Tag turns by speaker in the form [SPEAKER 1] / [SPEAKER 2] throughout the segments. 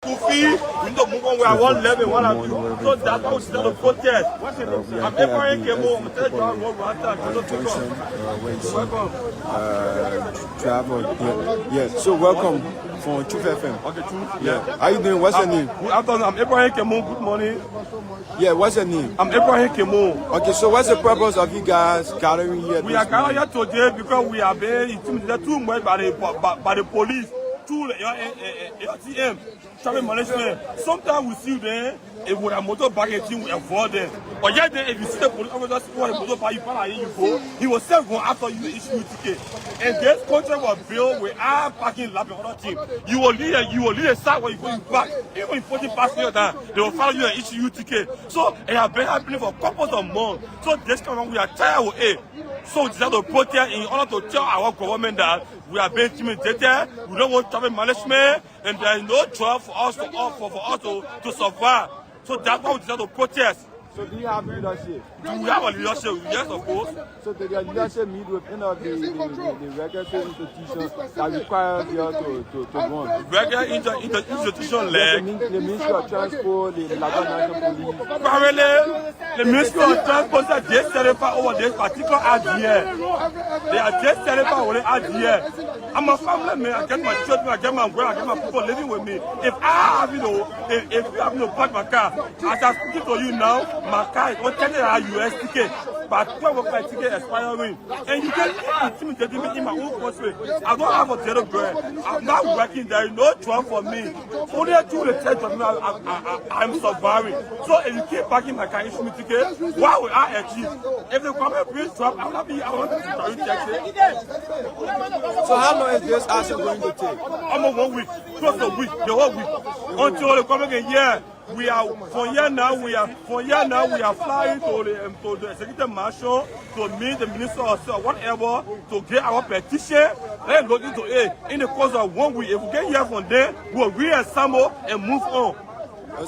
[SPEAKER 1] Goofy, we need to move on. We are 111, 112. So that's why we start the protest. I'm Abraham Kemo. I'm telling you what we're
[SPEAKER 2] Travel. Yeah. So welcome from Truth FM.
[SPEAKER 1] Okay, Truth.
[SPEAKER 2] Yeah. How you doing? What's your name?
[SPEAKER 1] I'm Abraham Kemo. Good morning.
[SPEAKER 2] Yeah. What's your name?
[SPEAKER 1] I'm Abraham Kemo.
[SPEAKER 2] Okay. So what's the purpose of you guys gathering here?
[SPEAKER 1] We are gathering here today because we are being intimidated too much by the police. Through the LTM, traffic management. Sometimes we see them, if we have motor baggage, we avoid them. But yet, if you see the police officer who has a motor baggage, you go, he will still go after you issue you ticket. And this contract was built with our parking lot and other team. You will lead a side when you go back. Even if you pass you down, they will follow you and issue you ticket. So it has been happening for a couple of months. So this time we are tired of it. So we decided to protest in order to tell our government that we are being intimidated, we don't want traffic management, and there is no job for us to survive. So that's why we decided to protest.
[SPEAKER 2] So do you have leadership?
[SPEAKER 1] Do we have a leadership? Yes, of course.
[SPEAKER 2] So did your leadership meet with any of the regulatory institutions that require you to run?
[SPEAKER 1] Regular institution like
[SPEAKER 2] the Ministry of Transport, the Lagos National Police.
[SPEAKER 1] Currently, the Ministry of Transport are just certified over this particular idea. They are just certified over the idea. I'm a family man. I get my children, I get my wife, I get my people living with me. If I have, if you have no park my car, as I'm speaking to you now, my car is on $10 US ticket, but 12 my ticket expiring, and you can intimidate me in my own country. I don't have a zero bread. I'm not working. There is no job for me. Only through the church of me, I'm surviving. So if you keep parking my car, issue me ticket, why would I achieve? If the government brings job, I want to check it.
[SPEAKER 2] So how long is this action going to take?
[SPEAKER 1] Almost 1 week, close to a week, the whole week, until the government can hear. We are from here now. We are flying to the executive marshal to meet the minister or whatever to get our petition. Let's look into it in the course of 1 week. If we get here from there, we'll reassemble and move on.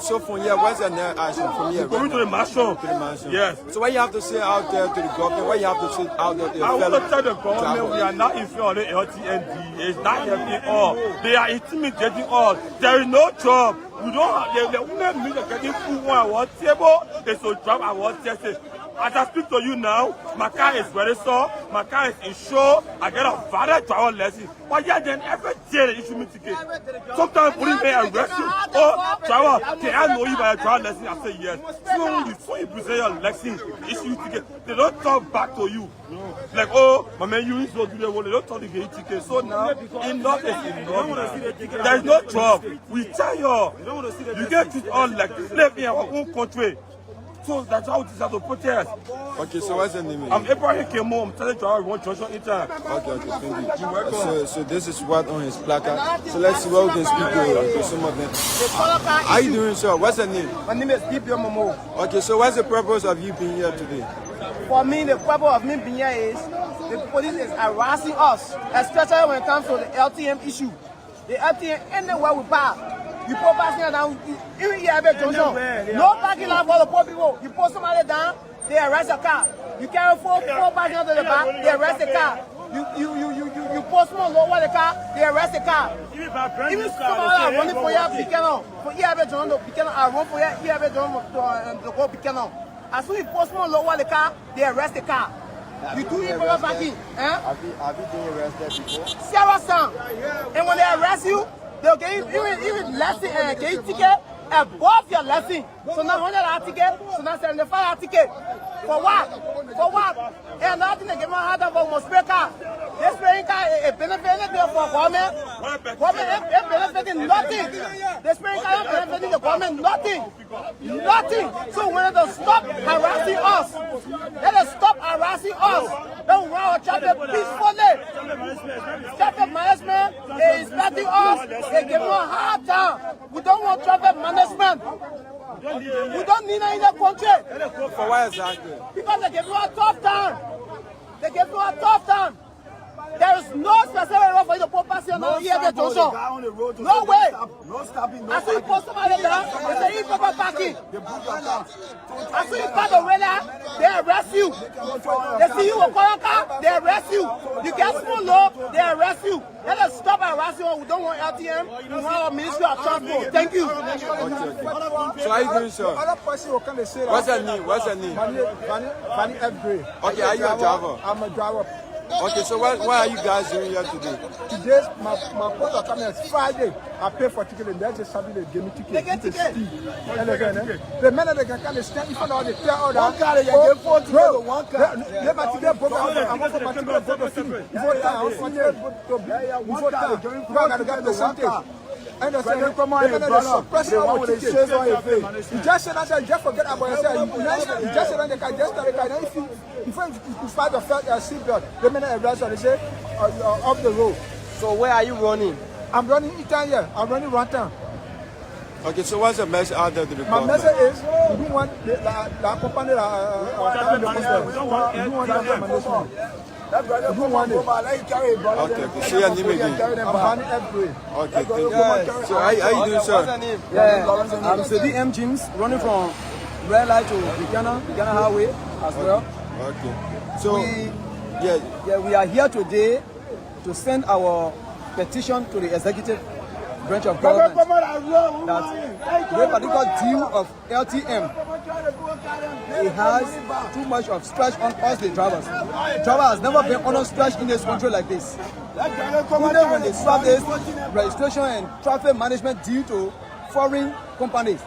[SPEAKER 2] So from here, what's the next action? From here,
[SPEAKER 1] going to the marshal.
[SPEAKER 2] To the marshal.
[SPEAKER 1] Yes.
[SPEAKER 2] So what you have to say out there to the government? What you have to say out there to the
[SPEAKER 1] I want to tell the government we are not in fear of the LTND. It's not helping all. They are intimidating us. There is no job. We don't have the women mean getting food on our table. It's to drop our testing. As I speak to you now, my car is registered, my car is insured, I get a valid driver lesson. But yet then every day they issue me ticket. Sometimes police may arrest you. Oh, driver, can I know you by a driver lesson? I say yes. So before you present your lesson, issue you ticket, they don't talk back to you. Like, oh, my man, you so do the one, they don't talk to get ticket. So now, enough is enough. There is no job. We tell you, you get treated all like slave in our own country. So that's how we decide to protest.
[SPEAKER 2] Okay, so what's your name?
[SPEAKER 1] I'm Abraham Kemo. I'm telling you, I want Joshua in time.
[SPEAKER 2] Okay, thank you. So this is what on his placard. So let's see what we can speak to some of them. How you doing, sir? What's your name?
[SPEAKER 3] My name is Dipio Momo.
[SPEAKER 2] Okay, so what's the purpose of you being here today?
[SPEAKER 3] For me, the purpose of me being here is the police is harassing us, especially when it comes to the LTM issue. The LTM, anywhere we park. You put passengers down, even here at Junction. No parking lot for the poor people. You put somebody down, they arrest your car. You carry four passengers to the back, they arrest the car. You post more lower the car, they arrest the car. Even somebody are running for your Picanon. For here at Junction to Picanon, I run for here at Junction to go Picanon. As soon as you post more lower the car, they arrest the car. You do improper parking.
[SPEAKER 2] Have you been arrested before?
[SPEAKER 3] Seriously. And when they arrest you, they'll get you even lesson and get you ticket above your lesson. So now $100 ticket, so now $75 ticket. For what? For what? And nothing they give me hard for my spare car. This spare car is benefiting for government. Government is benefiting nothing. This spare car is benefiting the government nothing. Nothing. So when they stop harassing us, let us stop harassing us. Don't run our traffic peacefully. Traffic management is inspecting us. They give us a hard time. We don't want traffic management. We don't need it in the country.
[SPEAKER 2] For what exactly?
[SPEAKER 3] Because they give you a tough time. They give you a tough time. There is no specific road for you to put passenger on here at Junction. No way.
[SPEAKER 4] No stopping.
[SPEAKER 3] As soon as you post somebody down, they say improper parking. As soon as you park the radar, they arrest you. They see you with car, they arrest you. You get small low, they arrest you. Let us stop harassing you. We don't want LTM. We want our Ministry of Transport. Thank you.
[SPEAKER 2] So how you doing, sir? What's your name? What's your name?
[SPEAKER 4] Fanny F. Gray.
[SPEAKER 2] Okay, are you a driver?
[SPEAKER 4] I'm a driver.
[SPEAKER 2] Okay, so what are you guys doing here today?
[SPEAKER 4] Today, my post are coming. It's Friday. I pay for ticket and they just have to give me ticket.
[SPEAKER 3] They get ticket.
[SPEAKER 4] And again, the men that can kind of stand in front of the tell that.
[SPEAKER 3] One car, you get 4 tickets to one car.
[SPEAKER 4] Let my ticket broke out. I'm also my ticket broke out. Before time, I was my ticket before time. You got to get the percentage. And the second suppressing our ticket. You just said that, you just forget about yourself. You just said that they can just start the car. Then if you find the seatbelt, the minute arrest and they say, off the road.
[SPEAKER 3] So where are you running?
[SPEAKER 4] I'm running Italia. I'm running Rantan.
[SPEAKER 2] Okay, so what's the message out there to the
[SPEAKER 4] My
[SPEAKER 2] public?
[SPEAKER 4] message is, we don't want the company we don't want that recommendation. We don't want it.
[SPEAKER 2] Okay, say your name again.
[SPEAKER 4] I'm Fanny F. Gray.
[SPEAKER 2] Okay, thank you. So how you doing, sir?
[SPEAKER 5] Yeah, I'm Sedi M. James, running from Red Light to Buchanan Highway as well.
[SPEAKER 2] Okay. So,
[SPEAKER 5] we are here today to send our petition to the executive branch of government that the particular deal of LTM, it has too much of stretch on us, the drivers. Driver has never been under stretch in this country like this. Even when they swap this registration and traffic management due to foreign companies.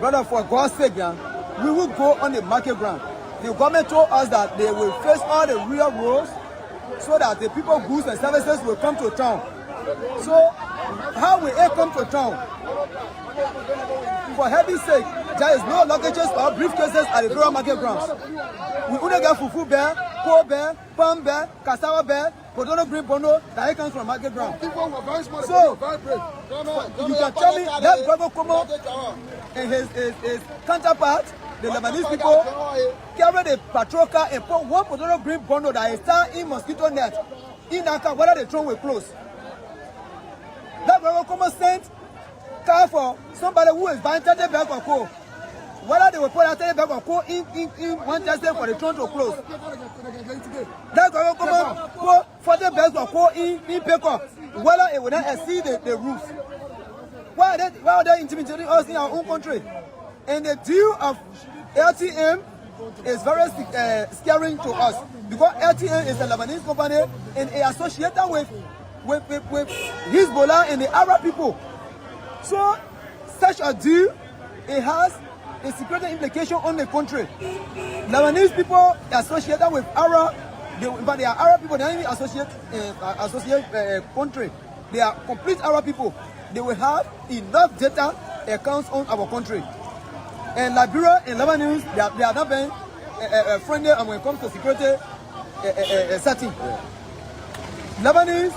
[SPEAKER 5] Brother, for God's sake, we will go on the market ground. The government told us that they will face all the real roads so that the people, goods and services will come to town. So, how will it come to town? For heaven's sake, there is no luggages or briefcases at the rural market grounds. We only get fufu bear, po bear, palm bear, cassava bear, potato green bono that comes from market ground. So, you can tell me that Bravo Como and his counterpart, the Lebanese people, carry the patrol car and put one potato green bono that is tied in mosquito net in Naka, whether the train will close. That Bravo Como sent car for somebody who is buying 30 bags of coal. Whether they will put that 30 bags of coal in one Thursday for the train to close. That Bravo Como put 40 bags of coal in paper, whether it will not exceed the roof. Why are they intimidating us in our own country? And the deal of LTM is very scary to us because LTM is a Lebanese company and it is associated with Hezbollah and the Arab people. So, such a deal, it has a security implication on the country. Lebanese people associated with Arab, but they are Arab people, they don't even associate country. They are complete Arab people. They will have enough data accounts on our country. And Liberia and Lebanese, they are not being friendly when it comes to security setting. Lebanese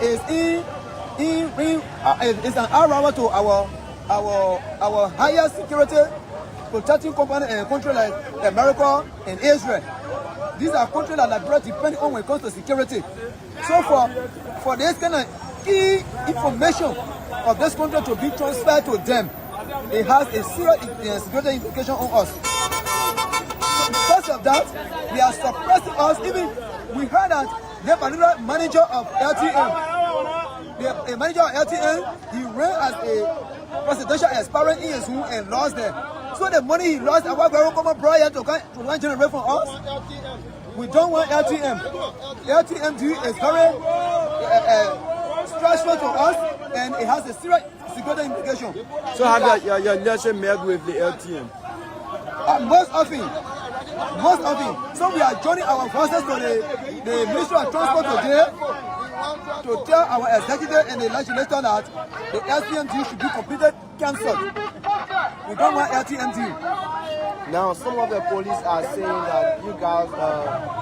[SPEAKER 5] is an hour to our higher security protecting company and country like America and Israel. These are countries that Liberia depend on when it comes to security. So for this kind of key information of this country to be transferred to them, it has a serious security implication on us. Because of that, they are suppressing us. Even we heard that the particular manager of LTM, the manager of LTM, he ran as a presidential aspirant in his home and lost there. So the money he lost, our very common brother to generate from us. We don't want LTM. LTM is very stressful to us, and it has a serious security implication.
[SPEAKER 2] So have your leadership met with the LTM?
[SPEAKER 5] Most often. So we are joining our forces to the Ministry of Transport today to tell our executive and the legislature that the LTM deal should be completed, cancelled. We don't want LTM deal.
[SPEAKER 3] Now, some of the police are saying that you guys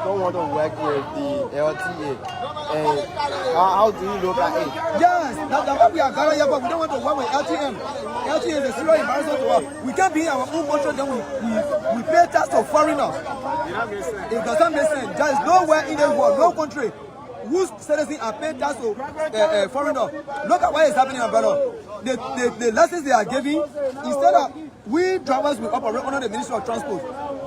[SPEAKER 3] don't want to work with the LTA. And how do you look at it?
[SPEAKER 5] Yes, that's what we are gathering here, but we don't want to work with LTM. LTM is a serious embarrassment to us. We can't be in our own country, then we pay tax to foreigners. It doesn't make sense. There is nowhere in the world, no country, whose citizens are paying tax to foreigners. Look at what is happening, brother. The lessons they are giving, instead of we drivers will operate under the Ministry of Transport.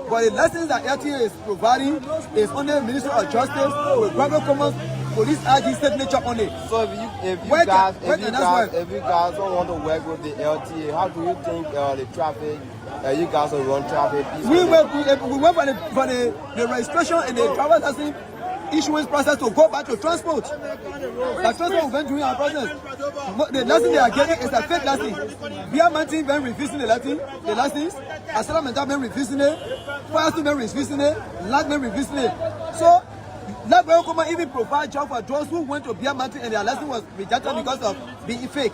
[SPEAKER 5] But the lessons that LTA is providing is under the Ministry of Justice with private commons, police IG signature on it.
[SPEAKER 2] So if you guys don't want to work with the LTA, how do you think the traffic, you guys will run traffic?
[SPEAKER 5] We went for the registration and the driver's license issuance process to go back to transport. The transport went during our process. The license they are getting is a fake license. Via Mountain been refusing the license. Asala Mental been refusing it. Fire been refusing it. Land been refusing it. So, Black Welcome even provide job for those who went to Via Mountain and their license was rejected because of being fake.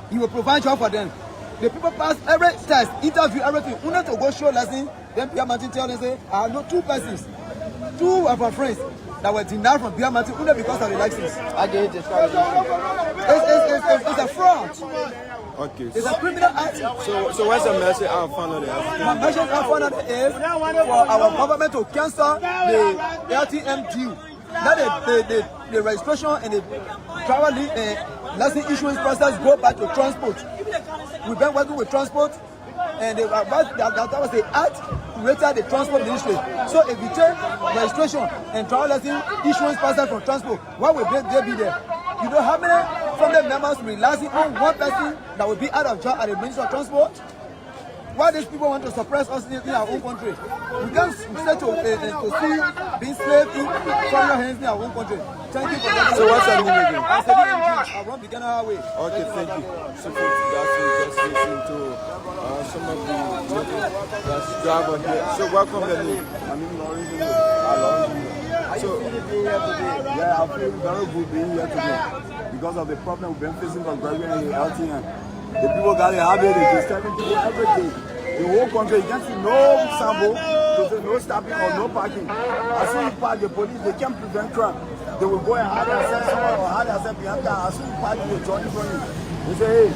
[SPEAKER 5] He will provide job for them. The people pass every test, interview, everything. We need to go show license. Then Via Mountain tell them, say, I know 2 persons, 2 of our friends that were denied from Via Mountain only because of the license. It's a fraud.
[SPEAKER 2] Okay.
[SPEAKER 5] It's a criminal act.
[SPEAKER 2] So what's the message I found on that?
[SPEAKER 5] The message I found on is for our government to cancel the LTM due. Let the registration and the travel license issuance process go back to transport. We've been working with transport, and that was the act created the transport ministry. So if you take registration and travel license issuance process from transport, why would they be there? You know how many from the members relying on one person that will be out of job at the Ministry of Transport? Why these people want to suppress us in our own country? We can't say to see being slave in foreign hands in our own country. Thank you for that.
[SPEAKER 2] So what's your name again?
[SPEAKER 5] I said I run beginner highway.
[SPEAKER 2] Okay, thank you. So for just listen to some of the driver here. So welcome the name.
[SPEAKER 6] My name is Lawrence. So yeah, I feel very good being here today because of the problem we've been facing from graduating in LTM. The people got a habit of disturbing people every day. The whole country, you can't see no sample, no stopping or no parking. As soon as you park, the police, they can't prevent crime. They will go and hide themselves somewhere or hide themselves behind car. As soon as you park, they join you from you. They say, hey,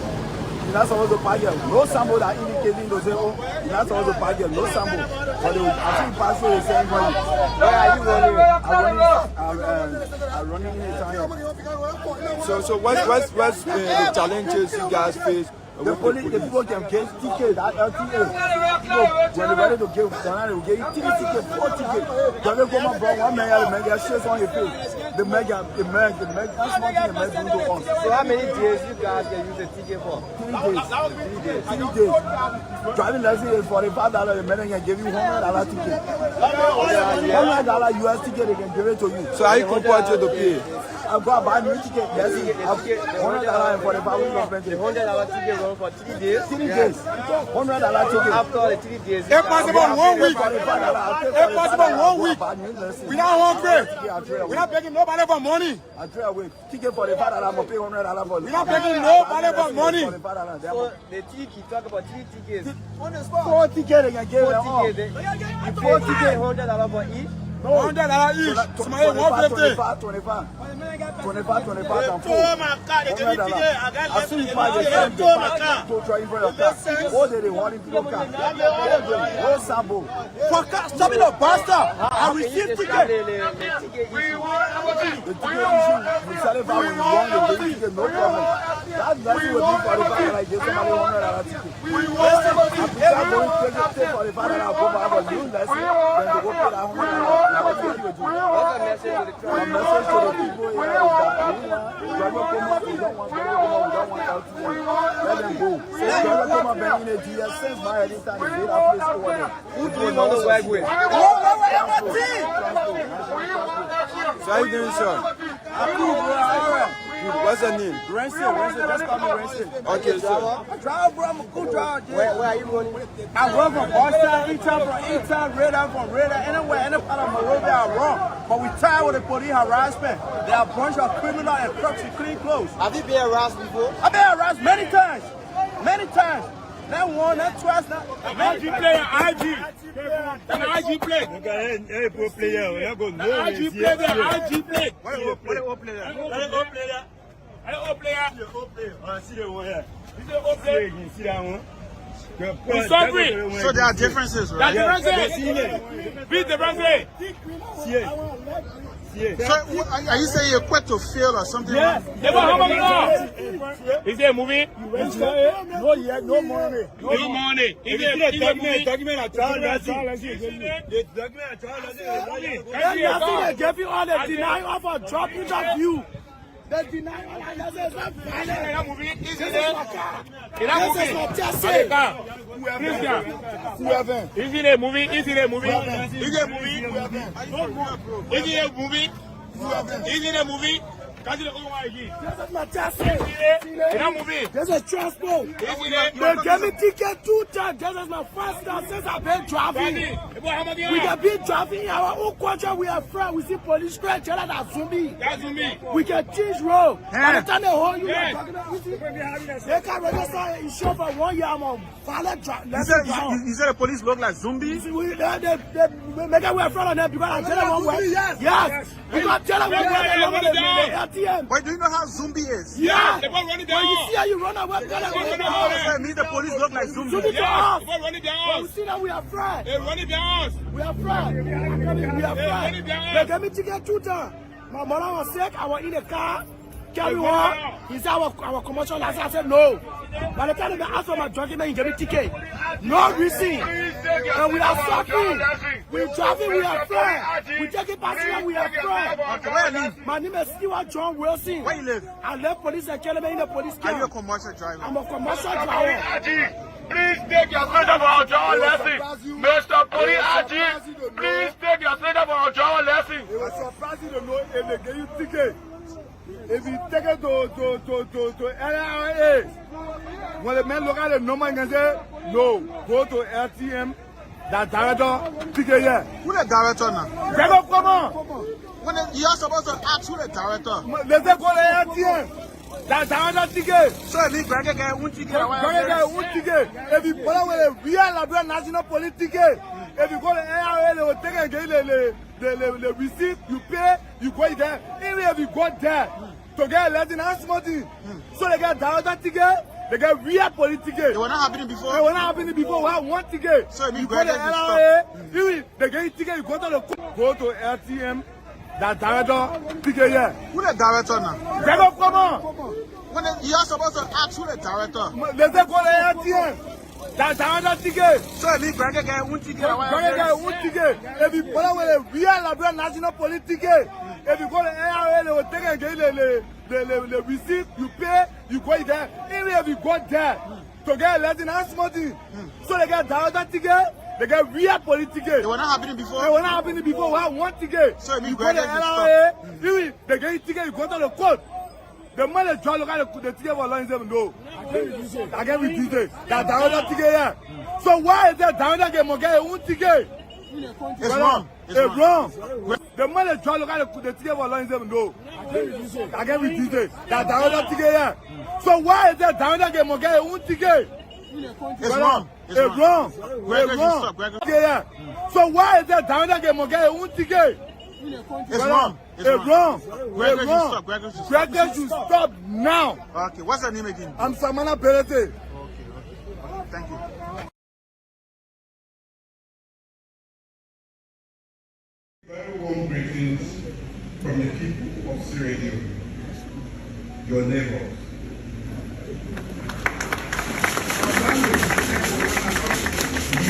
[SPEAKER 6] you're not supposed to park here. No sample that indicating, they say, oh, you're not supposed to park here. No sample. But they will, as soon as you pass through, they say, where are you running? I'm running in the town.
[SPEAKER 2] So what's the challenges you guys face?
[SPEAKER 6] The people can get tickets at LTA. People, when they're ready to give, they will get 3 tickets, 4 tickets. They will come up from 1 million, they shit on your face. The meg, that's one thing the meg do to us.
[SPEAKER 2] So how many days you guys can use the ticket for?
[SPEAKER 6] 3 days. 3 days. Driving license is $45, the men can give you $100 ticket. $100 US ticket, they can give it to you.
[SPEAKER 2] So how you compare to pay?
[SPEAKER 6] I've got to buy a new ticket. Yes, $100 and $45
[SPEAKER 2] $100 ticket run for 3 days?
[SPEAKER 6] 3 days. $100 ticket.
[SPEAKER 2] After the 3 days,
[SPEAKER 4] if possible 1 week. If possible 1 week. We not hungry. We not begging nobody for money.
[SPEAKER 6] I try away. Ticket for the $5, I'm going to pay $100 for it.
[SPEAKER 4] We not begging nobody for money.
[SPEAKER 2] so the ticket, talk about 3 tickets.
[SPEAKER 6] 4 tickets they can give them all.
[SPEAKER 2] 4 tickets, you pay ticket $100 for each?
[SPEAKER 4] $100 each. Somebody 150.
[SPEAKER 6] 25 and 4. $100. As soon as you buy the same, they pack to try in front of your car. All day they want in your car. No sample.
[SPEAKER 4] For stopping the bastard, I received ticket.
[SPEAKER 6] The ticket issue, we sell it back when you want the ticket, no problem. That's what we do for the $5, like give somebody $100 ticket. If you are going to take for the $5, go back for new lesson, then to go pay that $100.
[SPEAKER 2] What's the message to the crowd?
[SPEAKER 6] The message to the people here is that we don't want LTM. Let them go. Since Governor Kuma been in a GS since my anytime they did our place over there.
[SPEAKER 2] Who do you want to work with? So how you doing, sir? What's your name?
[SPEAKER 6] Renson, just call me Renson.
[SPEAKER 2] Okay, sir.
[SPEAKER 6] I drive, bro. I'm a good driver.
[SPEAKER 2] Where are you running?
[SPEAKER 6] I run from Boston, Eton, Radar, anywhere, any part of Monrovia I run. But we tired with the police harassment. They are a bunch of criminals and crooks with clean clothes.
[SPEAKER 2] Have you been harassed before?
[SPEAKER 6] I've been harassed many times. Not one, not twice, not
[SPEAKER 1] IG player, IG. An IG play. Hey, pro player. We are going to know.
[SPEAKER 4] IG play, the IG play.
[SPEAKER 1] What is player? What is player? See the one here. See that one.
[SPEAKER 4] So there are differences, right?
[SPEAKER 1] There are differences. Beat differences.
[SPEAKER 4] So, are you saying you're quit to fail or something?
[SPEAKER 1] Yes. Is there a movie?
[SPEAKER 4] No, yeah, no money.
[SPEAKER 1] No money. Is there a movie?
[SPEAKER 3] Document at trial. They gave you all the denial for dropping that view. The denial and this is not final. This is not just it.
[SPEAKER 1] Is it a movie? Is it a movie? Is it a movie? Is it a movie? Is it a movie?
[SPEAKER 3] This is not just it. This is transport. They gave me ticket 2 times. This is my first time since I've been driving. We have been driving in our own country. We are friends. We see police straight. That's zombie. We can change road. By the time they hold you, they can register insurance for 1 year. I'm on valid drive.
[SPEAKER 4] You said the police look like zombies?
[SPEAKER 3] They make it way in front of them because I tell them one way. Yes. Because I tell them one way.
[SPEAKER 4] But do you know how zombie is?
[SPEAKER 3] Yeah.
[SPEAKER 1] They won't run it down.
[SPEAKER 3] When you see how you run away, tell them run it down.
[SPEAKER 4] I mean, the police look like zombies.
[SPEAKER 3] Zombie to us.
[SPEAKER 1] They won't run it
[SPEAKER 3] When
[SPEAKER 1] down.
[SPEAKER 3] we see that we are friends.
[SPEAKER 1] They run it down.
[SPEAKER 3] We are friends. We are friends. They gave me ticket 2 times. My mother was sick. I was in the car. Carry on. He said our commercial license. I said no. By the time they asked for my document, he gave me ticket. No reason. And we are suffering. We driving, we are friends. We taking passenger, we are friends.
[SPEAKER 4] Okay, where you live?
[SPEAKER 3] My name is Stewart John Wilson.
[SPEAKER 4] Where you live?
[SPEAKER 3] I left police academy in the police
[SPEAKER 4] Are you a
[SPEAKER 3] camp.
[SPEAKER 4] commercial driver?
[SPEAKER 3] I'm a commercial driver.
[SPEAKER 1] Please take your freedom for our John lesson. Mr. Police Aji, please take your freedom for our John lesson.
[SPEAKER 6] It was surprising to know if they give you ticket. If you take it to LRA, when the men look at the number and say, no, go to RTM, that director, ticket here.
[SPEAKER 4] Who the director now?
[SPEAKER 6] Come on.
[SPEAKER 4] You are supposed to ask who the director.
[SPEAKER 6] They say go to RTM. That director ticket.
[SPEAKER 4] So if you bring a one ticket,
[SPEAKER 6] If you follow with a real Liberia National Police ticket, if you go to LRA, they will take and get the receipt, you pay, you go there. Even if you go there to get a lesson and smoking, so they get director ticket, they get real police ticket.
[SPEAKER 4] it was not happening before.
[SPEAKER 6] They were not happening before. We have 1 ticket.
[SPEAKER 4] So if
[SPEAKER 6] you go to LRA, even they get you ticket, you go to RTM, that director ticket here.
[SPEAKER 4] Who the director now?
[SPEAKER 6] Come on.
[SPEAKER 4] You are supposed to ask who the director.
[SPEAKER 6] They say go to RTM. That director ticket.
[SPEAKER 4] So if you bring a one ticket,
[SPEAKER 6] If you follow with a real Liberia National Police ticket, if you go to LRA, they will take and get the receipt, you pay, you go there. Even if you go there to get a lesson and smoking, so they get director ticket, they get real police ticket.
[SPEAKER 4] it was not happening before.
[SPEAKER 6] They were not happening before. We have 1 ticket.
[SPEAKER 4] So if
[SPEAKER 6] you go to LRA, even they get you ticket, you go to the court. The man is trying to look at the ticket for long, he said, no. I can't reduce it. That director ticket here. So why is that director get one ticket?
[SPEAKER 4] It's wrong.
[SPEAKER 6] It's wrong. The man is trying to look at the ticket for long, he said, no. I can't reduce it. That director ticket here. So why is that director get one ticket?
[SPEAKER 4] It's wrong.
[SPEAKER 6] It's wrong. So why is that director get one ticket?
[SPEAKER 4] It's wrong.
[SPEAKER 6] It's wrong.
[SPEAKER 4] Gregory
[SPEAKER 6] should stop now.
[SPEAKER 4] Okay, what's your name again?
[SPEAKER 6] I'm Samana Perete.
[SPEAKER 4] Okay, thank you.
[SPEAKER 7] Very warm greetings from the people of Sierra Leone, your neighbors.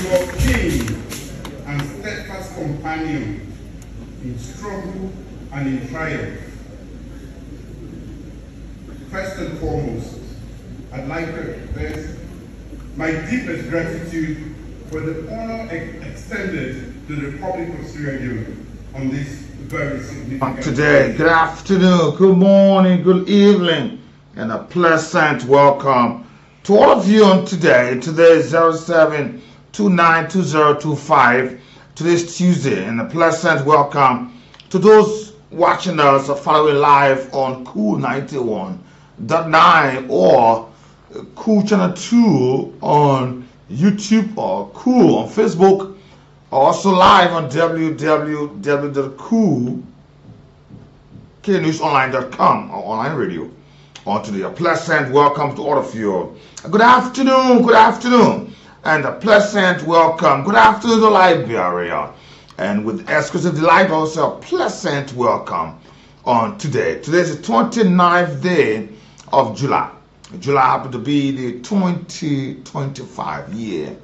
[SPEAKER 7] Your king and steadfast companion in struggle and in triumph. First and foremost, I'd like to express my deepest gratitude for the honor extended to the Republic of Sierra Leone on this very significant
[SPEAKER 8] today. Good afternoon, good morning, good evening, and a pleasant welcome to all of you on today. Today is 07292025. Today's Tuesday, and a pleasant welcome to those watching us or following live on Cool 91.9 or Cool Channel 2 on YouTube or Cool on Facebook, or also live on www.coolknewsonline.com or online radio. On today, a pleasant welcome to all of you. Good afternoon, and a pleasant welcome. Good afternoon to Liberia. and with exclusive delight, also a pleasant welcome on today. Today is the 29th day of July. July happened to be the 2025 year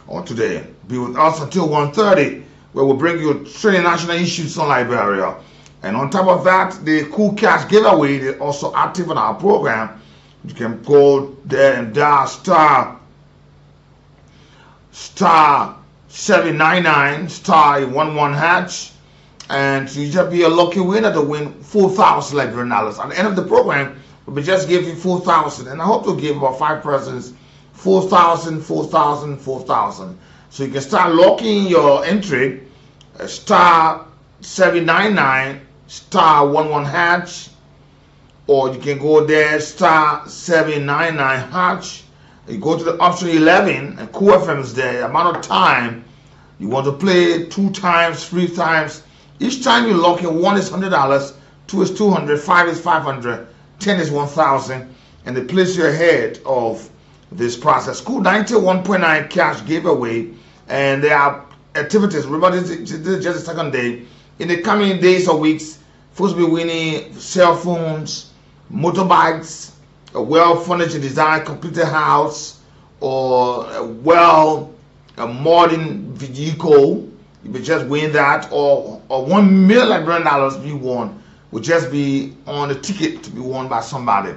[SPEAKER 8] on today. Be with us until 1:30, where we'll bring you training national issues on Liberia. And on top of that, the Cool Cash giveaway is also active on our program. You can go there and dial star 799 star 11 hatch, and you just be a lucky winner to win 4,000 Liberian dollars. At the end of the program, we'll just give you 4,000, and I hope to give about 5 persons 4,000, 4,000, 4,000. So you can start locking your entry, star 799 star 11 hatch, or you can go there star 799 hatch. You go to the option 11, and Cool FM is there. The amount of time you want to play, 2 times, 3 times. Each time you lock in, 1 is $100, 2 is $200, 5 is $500, 10 is $1,000, and they place you ahead of this process. Cool 91.9 cash giveaway, and there are activities. Remember, this is just the second day. In the coming days or weeks, folks will be winning cell phones, motorbikes, a well-furnished design completed house, or a modern vehicle. You may just win that, or $1 million Liberian to be won will just be on a ticket to be won by somebody.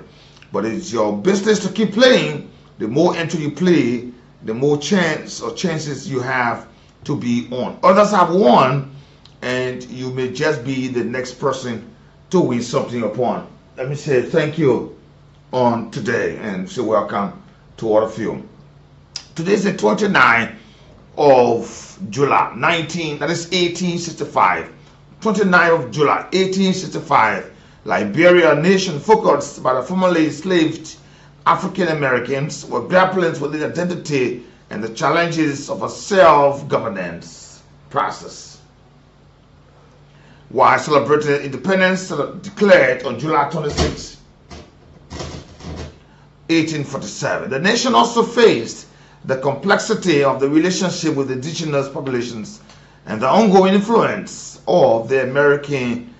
[SPEAKER 8] But it's your business to keep playing. The more entry you play, the more chances you have to be on. Others have won, and you may just be the next person to win something upon. Let me say thank you on today and say welcome to all of you. Today is the 29th of July, 1865. 29th of July, 1865. Liberia, a nation focused by the formerly enslaved African Americans, were grappling with the identity and the challenges of a self-governance process. While celebrating independence declared on July 26, 1847, the nation also faced the complexity of the relationship with indigenous populations and the ongoing influence of the American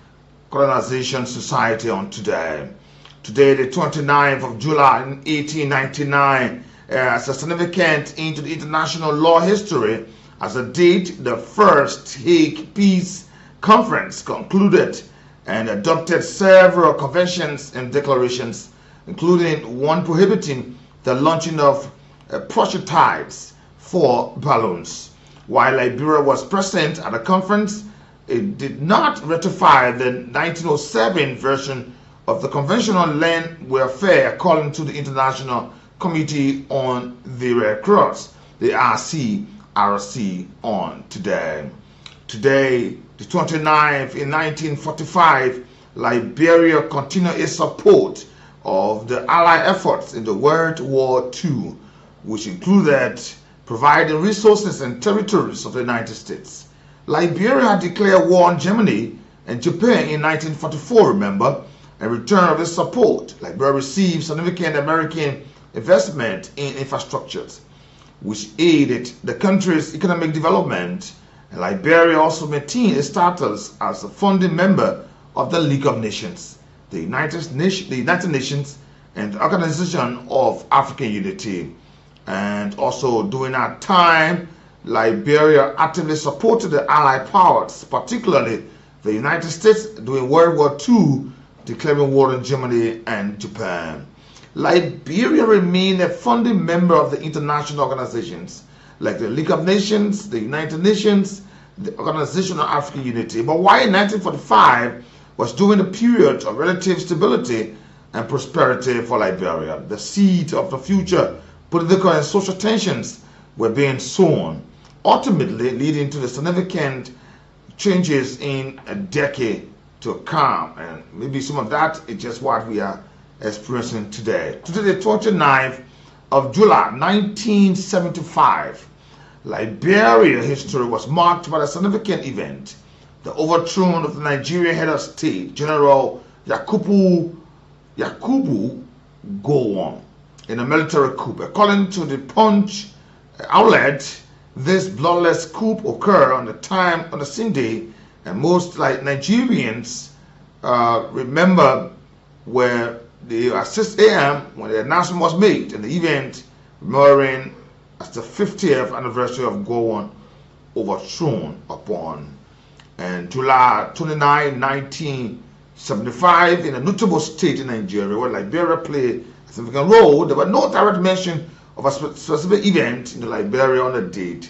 [SPEAKER 8] colonization society on today. Today, the 29th of July 1899, is a significant into the international law history as a date the first Hague Peace Conference concluded and adopted several conventions and declarations, including one prohibiting the launching of projectiles for balloons. While Liberia was present at the conference, it did not ratify the 1907 version of the Convention on Land Welfare calling to the International Committee on the Red Cross, the RC on today. Today, the 29th, in 1945, Liberia continued its support of the Allied efforts in the World War II, which included providing resources and territories of the United States. Liberia had declared war on Germany and Japan in 1944, remember, and return of its support. Liberia received significant American investment in infrastructures, which aided the country's economic development. And Liberia also maintained its status as a founding member of the League of Nations, the United Nations, and the Organization of African Unity. And also during that time, Liberia actively supported the Allied powers, particularly the United States during World War II, declaring war on Germany and Japan. Liberia remained a founding member of the international organizations like the League of Nations, the United Nations, the Organization of African Unity. But why in 1945 was during a period of relative stability and prosperity for Liberia. The seed of the future political and social tensions were being sown, ultimately leading to the significant changes in a decade to come. And maybe some of that is just what we are experiencing today. Today, the 29th of July, 1975, Liberia history was marked by a significant event, the overthrow of the Nigerian head of state, General Yakubu Gowon, in a military coup. According to the Punch outlet, this bloodless coup occurred on the same day, and most like Nigerians remember where at 6 a.m. when the announcement was made, and the event remembering as the 50th anniversary of Gowon overthrown upon. And July 29, 1975, in a notable state in Nigeria where Liberia played a significant role, there was no direct mention of a specific event in Liberia on the date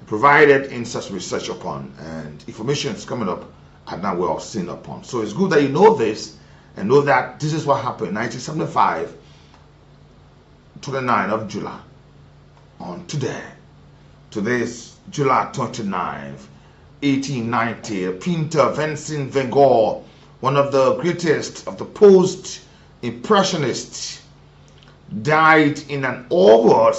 [SPEAKER 8] provided in such research upon, and information is coming up and now well seen upon. So it's good that you know this and know that this is what happened in 1975, 29th of July. On today is July 29th, 1890. Painter Vincent van Gogh, one of the greatest of the post-impressionists, died in an Orwell,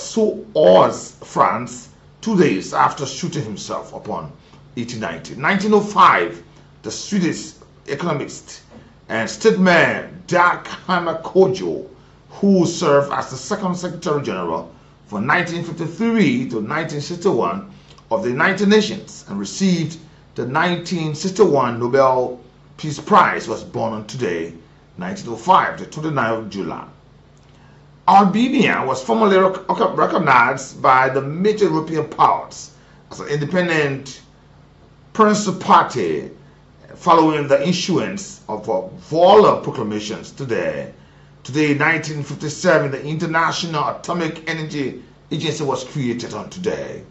[SPEAKER 8] France, 2 days after shooting himself upon 1890. 1905, the Swedish economist and statesman Dag Hammarskjöld, who served as the second Secretary General from 1953 to 1961 of the United Nations and received the 1961 Nobel Peace Prize, was born on today, 1905, the 29th of July. Albania was formally recognized by the major European powers as an independent principality following the issuance of Voller proclamations today. Today, 1957, the International Atomic Energy Agency was created on today.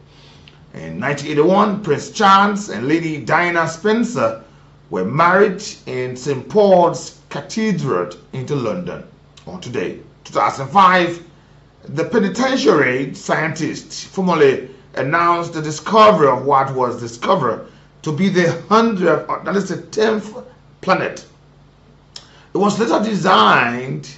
[SPEAKER 8] In 1981, Prince Charles and Lady Diana Spencer were married in St. Paul's Cathedral in London on today. 2005, the penitentiary scientists formally announced the discovery of what was discovered to be the 100th, or that is the 10th planet. It was later designed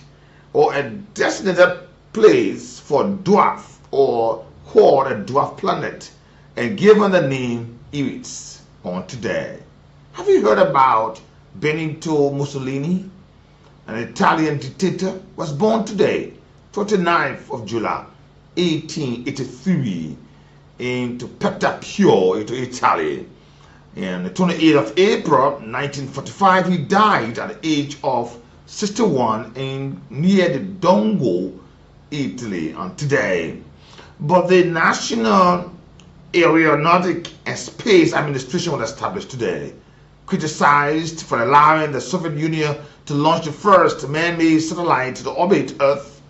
[SPEAKER 8] or a designated place for dwarf or called a dwarf planet and given the name Eris on today. Have you heard about Benito Mussolini? An Italian dictator was born today, 29th of July, 1883, into Petapio, into Italy. And the 28th of April, 1945, he died at the age of 61 near the Dongo, Italy, on today. But the National Aeronautic and Space Administration was established today, criticized for allowing the Soviet Union to launch the first man-made satellite to orbit Earth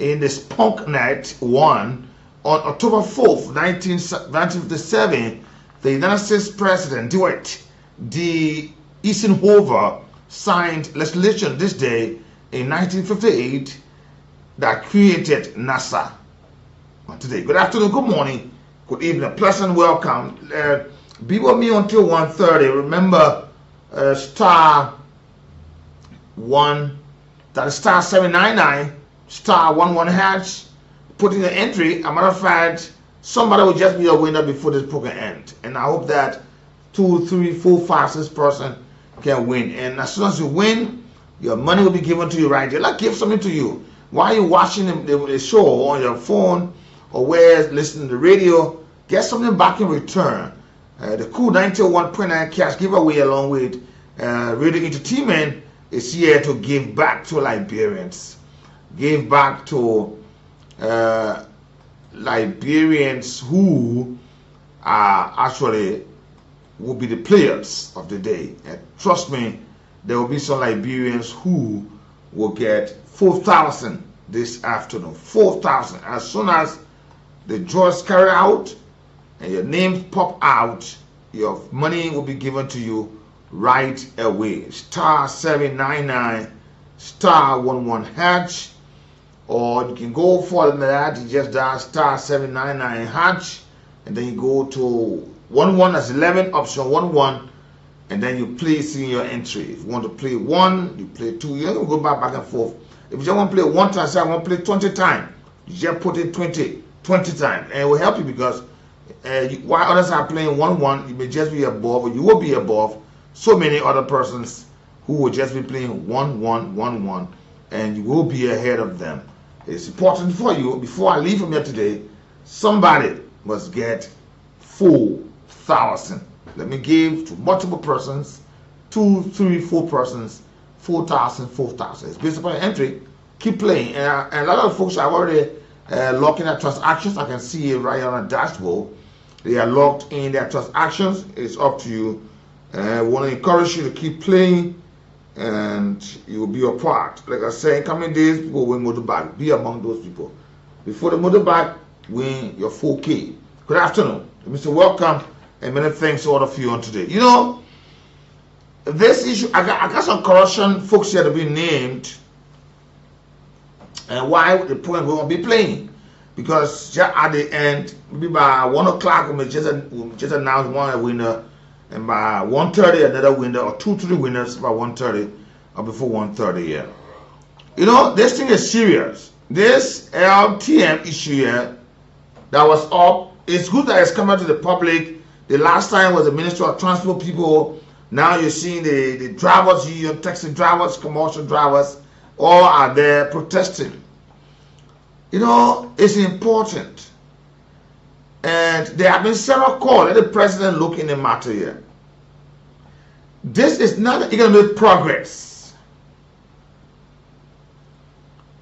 [SPEAKER 8] in the Spunknet 1 on October 4th, 1957. The United States President Dwight D. Eisenhower signed legislation this day in 1958 that created NASA. Today, good afternoon, good morning, good evening, a pleasant welcome. Be with me until 1:30. Remember, star 1, that is star 799, star 11 hash. Put in the entry. A matter of fact, somebody will just be a winner before this program ends. And I hope that 2, 3, 4, 5, 6 person can win. And as soon as you win, your money will be given to you right there. Like, give something to you. While you're watching the show on your phone or where listening to the radio, get something back in return. The Cool 91.9 cash giveaway along with Radio Entertainment is here to give back to Liberians. Give back to Liberians who are actually will be the players of the day. And trust me, there will be some Liberians who will get 4,000 this afternoon. 4,000. As soon as the draw is carried out and your names pop out, your money will be given to you right away. Star 799, star 11 hatch, or you can go further than that. You just dial star 799 hatch, and then you go to 11 as 11, option 11, and then you place in your entry. If you want to play 1, you play 2. You don't go back and forth. If you just want to play 1 time, say I want to play 20 times, you just put in 20 times, and it will help you because while others are playing 1-1, you may just be above, or you will be above so many other persons who will just be playing 1-1, 1-1, and you will be ahead of them. It's important for you, before I leave from here today, somebody must get 4,000. Let me give to multiple persons, 2, 3, 4 persons, 4,000, 4,000. It's based upon your entry. Keep playing. And a lot of folks have already locked in their transactions. I can see it right on the dashboard. They are locked in their transactions. It's up to you. I want to encourage you to keep playing, and you will be a part. Like I said, in coming days, people will motorbike. Be among those people. Before the motorbike, win your 4K. Good afternoon. Mr. Welcome, and many thanks to all of you on today. You know, this issue, I got some corruption folks here to be named, and why the point we won't be playing. Because just at the end, maybe by 1 o'clock, we just announce one winner, and by 1:30 another winner, or 2, 3 winners by 1:30 or before 1:30. Yeah, you know, this thing is serious. This LTM issue here that was up, it's good that it's come out to the public. The last time was the Minister of Transport people. Now you're seeing the drivers union, taxi drivers, commercial drivers, all are there protesting. You know, it's important. And there have been several calls. Let the president look in the matter here. This is not economic progress.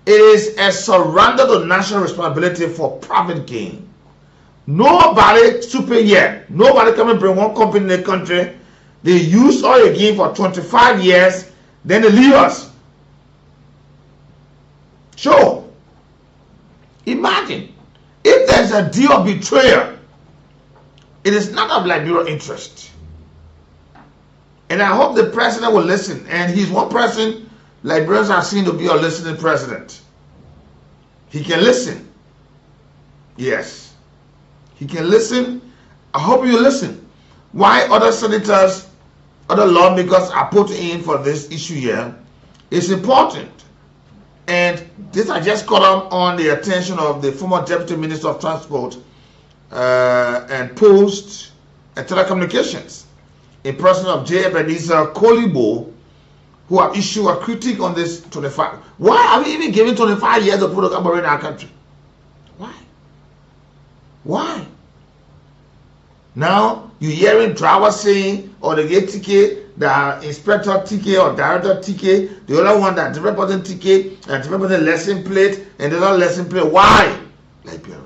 [SPEAKER 8] It is a surrender to national responsibility for profit gain. Nobody super yet. Nobody come and bring one company in the country. They use oil again for 25 years. Then they leave us. Sure. Imagine if there's a deal of betrayal, it is not of Liberian interest. And I hope the president will listen. And he's one person Liberians are seen to be a listening president. He can listen. Yes. He can listen. I hope you listen. Why other senators, other lawmakers are put in for this issue here is important. And this I just caught on the attention of the former Deputy Minister of Transport and Post and Telecommunications, in person of J. Ebenezer Kolibo, who have issued a critique on this 25. Why are we even giving 25 years of people to come in our country? Why? Why? Now you're hearing drivers saying, or the get ticket, the inspector ticket or director ticket, the other one that different person ticket and different person lesson plate and the other lesson plate. Why? Liberia.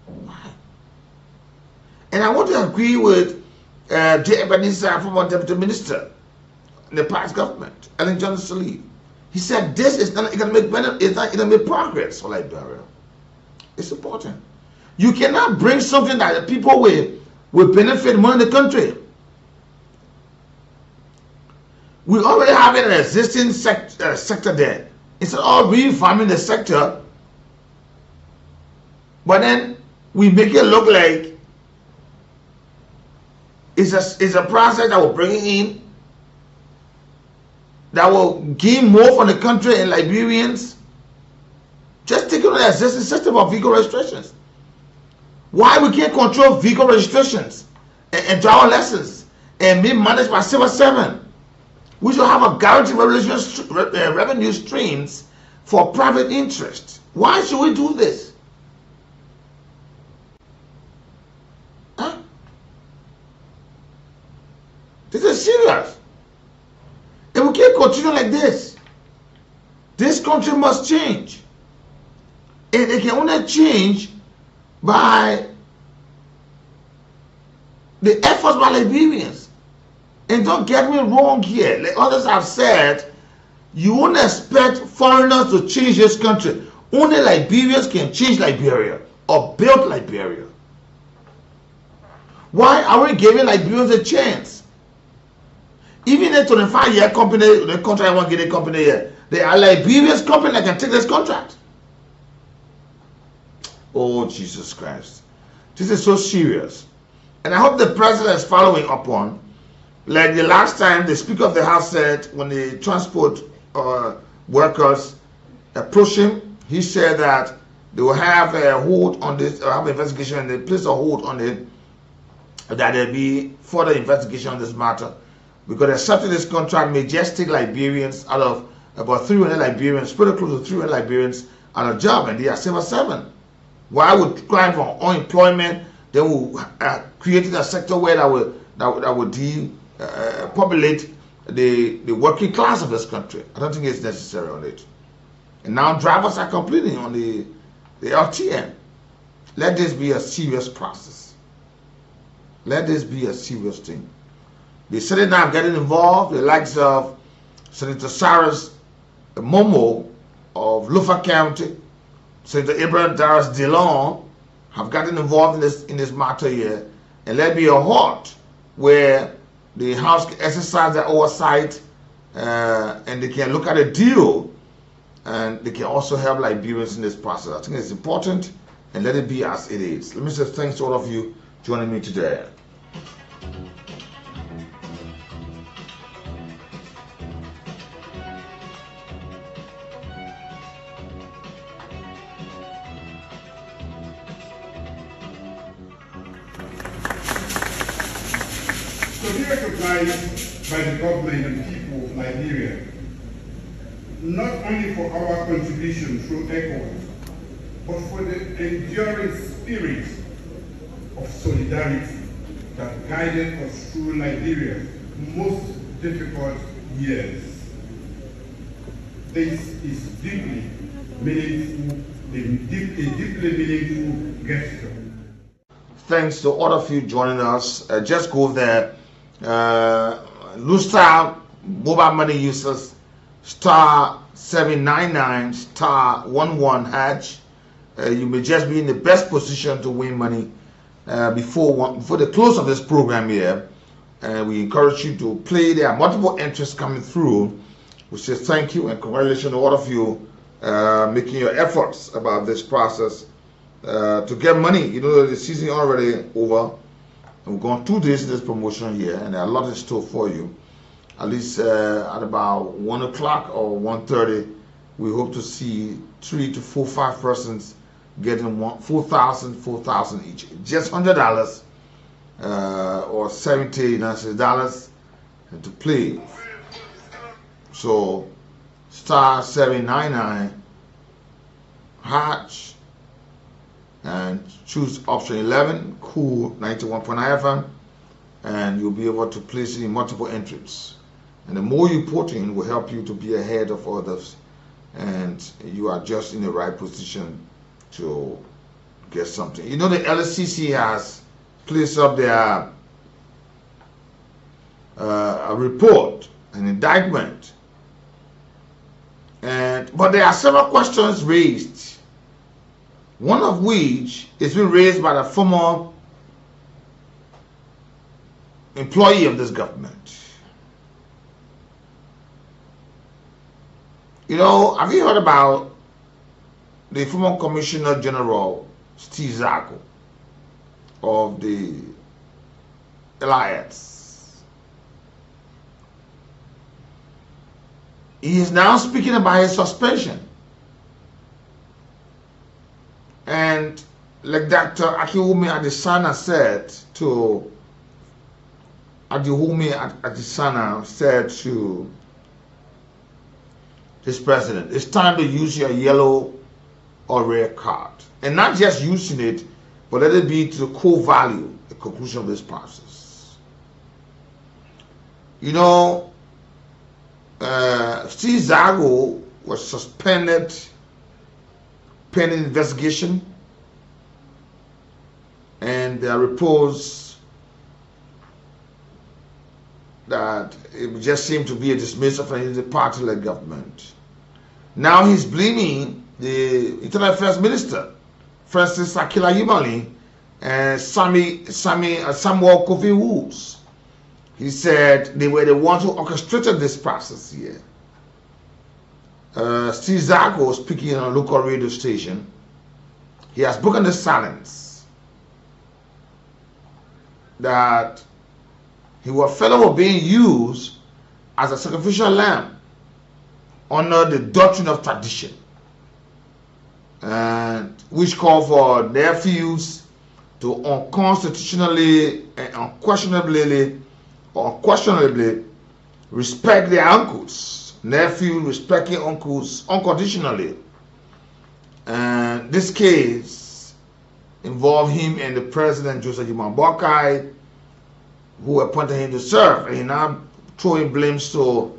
[SPEAKER 8] Why? And I want to agree with J. Ebenezer, former Deputy Minister in the past government, Ellen Johnson Sirleaf. He said this is not economic benefit, it's not economic progress for Liberia. It's important. You cannot bring something that the people will benefit more in the country. We already have an existing sector there. Instead of refarming the sector, but then we make it look like it's a process that will bring in, that will gain more from the country and Liberians. Just take on the existing system of vehicle registrations. Why we can't control vehicle registrations and driver lessons and be managed by civil servant? We should have a guaranteed revenue streams for private interest. Why should we do this? Huh? This is serious. And we can't continue like this. This country must change. And it can only change by the efforts by Liberians. And don't get me wrong here. Like others have said, you won't expect foreigners to change this country. Only Liberians can change Liberia or build Liberia. Why are we giving Liberians a chance? Even a 25-year company, the contract I want to get a company here, they are Liberians company that can take this contract. Oh, Jesus Christ. This is so serious. And I hope the president is following up on, like the last time the Speaker of the House said, when the transport workers approached him, he said that they will have a hold on this, or have an investigation, and they place a hold on it, that there be further investigation on this matter. Because accepting this contract may just take Liberians out of about 300 Liberians, pretty close to 300 Liberians on a job, and they are civil servant. Why would crime for unemployment Then we created a sector where that would depopulate the working class of this country. I don't think it's necessary on it. And now drivers are complaining on the LTN. Let this be a serious process. Let this be a serious thing. The Senate now getting involved. The likes of Senator Cyrus Momo of Lufa County, Senator Abraham Darius Dillon have gotten involved in this matter here. And let be a halt where the House can exercise their oversight and they can look at a deal, and they can also help Liberians in this process. I think it's important, and let it be as it is. Let me say thanks to all of you joining me today.
[SPEAKER 7] To be recognized by the government and people of Liberia, not only for our contribution through ECOWAS, but for the enduring spirit of solidarity that guided us through Liberia's most difficult years. This is deeply meaningful, a deeply meaningful gesture.
[SPEAKER 8] Thanks to all of you joining us. Just go there. Lustar mobile money users star 799 star 11 hatch. You may just be in the best position to win money before the close of this program here. We encourage you to play. There are multiple entries coming through. We say thank you and congratulations to all of you making your efforts about this process to get money. You know, the season already over. We've gone 2 days in this promotion here, and there are a lot in store for you. At least at about 1 o'clock or 1:30, we hope to see 3 to 4, 5 persons getting $4,000 each. Just $100 or $70 to play. So star 799 hatch and choose option 11, Cool 91.9 FM, and you'll be able to place in multiple entries. And the more you put in will help you to be ahead of others, and you are just in the right position to get something. You know, the LSCC has placed up their a report, an indictment, but there are several questions raised. One of which is being raised by the former employee of this government. You know, have you heard about the former Commissioner General Steve Zago of the Alliance? He is now speaking about his suspension. And like Dr. Akiwumi Adesina said to this president, it's time to use your yellow or red card. And not just using it, but let it be to the core value, the conclusion of this process. You know, Steve Zago was suspended pending investigation, and there are reports that it just seemed to be a dismissal from the party-led government. Now he's blaming the Internal Affairs Minister, Francis Akila Yimali, and Samuel Kofi Woods. He said they were the ones who orchestrated this process here. Steve Zago, speaking on a local radio station, he has broken the silence that he was fellow being used as a sacrificial lamb under the doctrine of tradition, and which call for nephews to unconstitutionally and unquestionably respect their uncles. Nephew respecting uncles unconditionally. And this case involved him and the president, Joseph Joubert Boakai, who appointed him to serve. And he now throwing blames to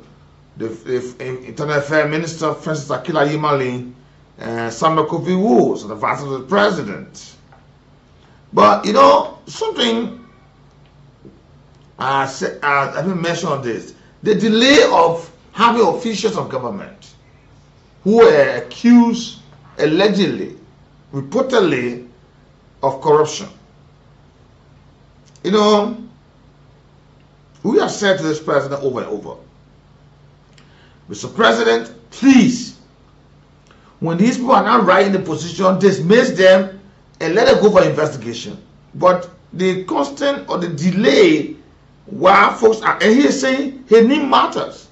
[SPEAKER 8] the Internal Affairs Minister, Francis Akila Yimali, and Samuel Kofi Wu, so the vice of the president. But you know, something I haven't mentioned this. The delay of having officials of government who were accused, allegedly, reportedly, of corruption. You know, we have said to this president over and over, Mr. President, please, when these people are not right in the position, dismiss them and let them go for investigation. But the constant or the delay while folks are, and he is saying his name matters.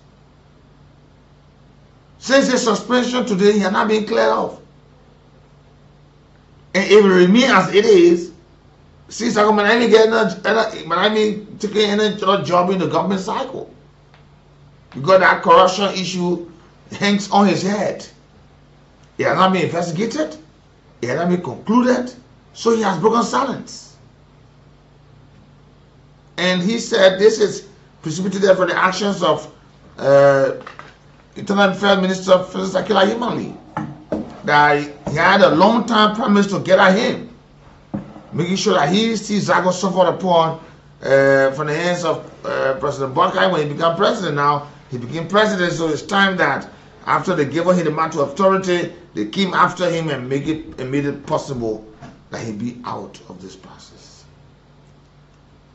[SPEAKER 8] Since his suspension today, he has not been cleared off. And if it remains as it is, since I'm taking any job in the government cycle, because that corruption issue hangs on his head. It has not been investigated, it has not been concluded, so he has broken silence. And he said this is precipitated for the actions of Internal Affairs Minister Francis Akila Yimali, that he had a long time promise to get at him, making sure that he sees Zago suffered upon from the hands of President Boakai when he became president. Now he became president, so it's time that after they gave him the mantle of authority, they came after him and made it possible that he be out of this process.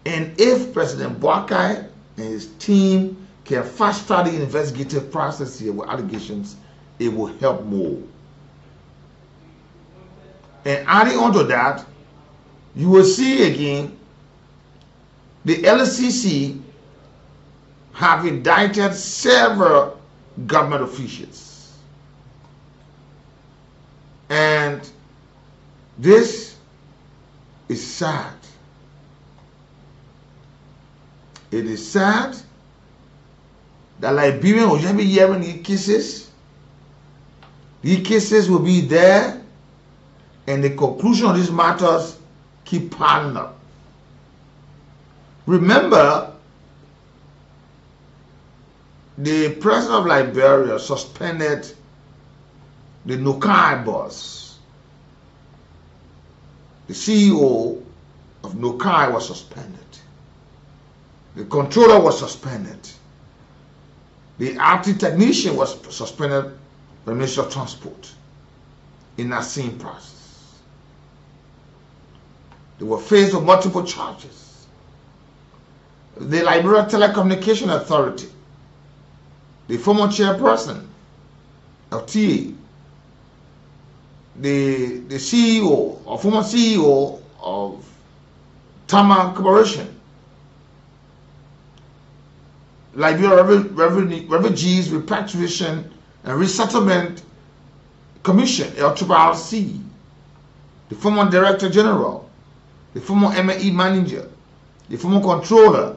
[SPEAKER 8] And if President Boakai and his team can fast track the investigative process here with allegations, it will help more. And adding on to that, you will see again the LCC have indicted several government officials. And this is sad. It is sad that Liberians will just be hearing these cases. These cases will be there, and the conclusion of these matters keep piling up. Remember, the president of Liberia suspended the Nokai boss. The CEO of Nokai was suspended. The controller was suspended. The IT technician was suspended by the Ministry of Transport in that same process. They were faced with multiple charges. The Liberia Telecommunication Authority, the former chairperson of TA, the CEO or former CEO of Tama Corporation, Liberia Refugees Repatriation and Resettlement Commission, LRRC, the former Director General, the former MAE Manager, the former Controller,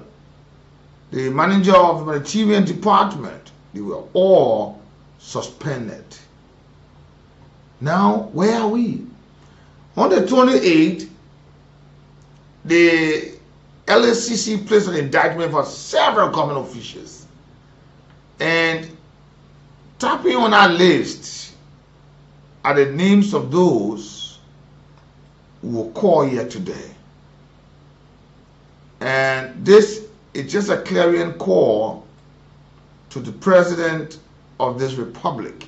[SPEAKER 8] the Manager of the Humanitarian Department, they were all suspended. Now, where are we? On the 28th, the LSCC placed an indictment for several government officials. And tapping on our list are the names of those who will call here today. And this is just a clarion call to the President of this Republic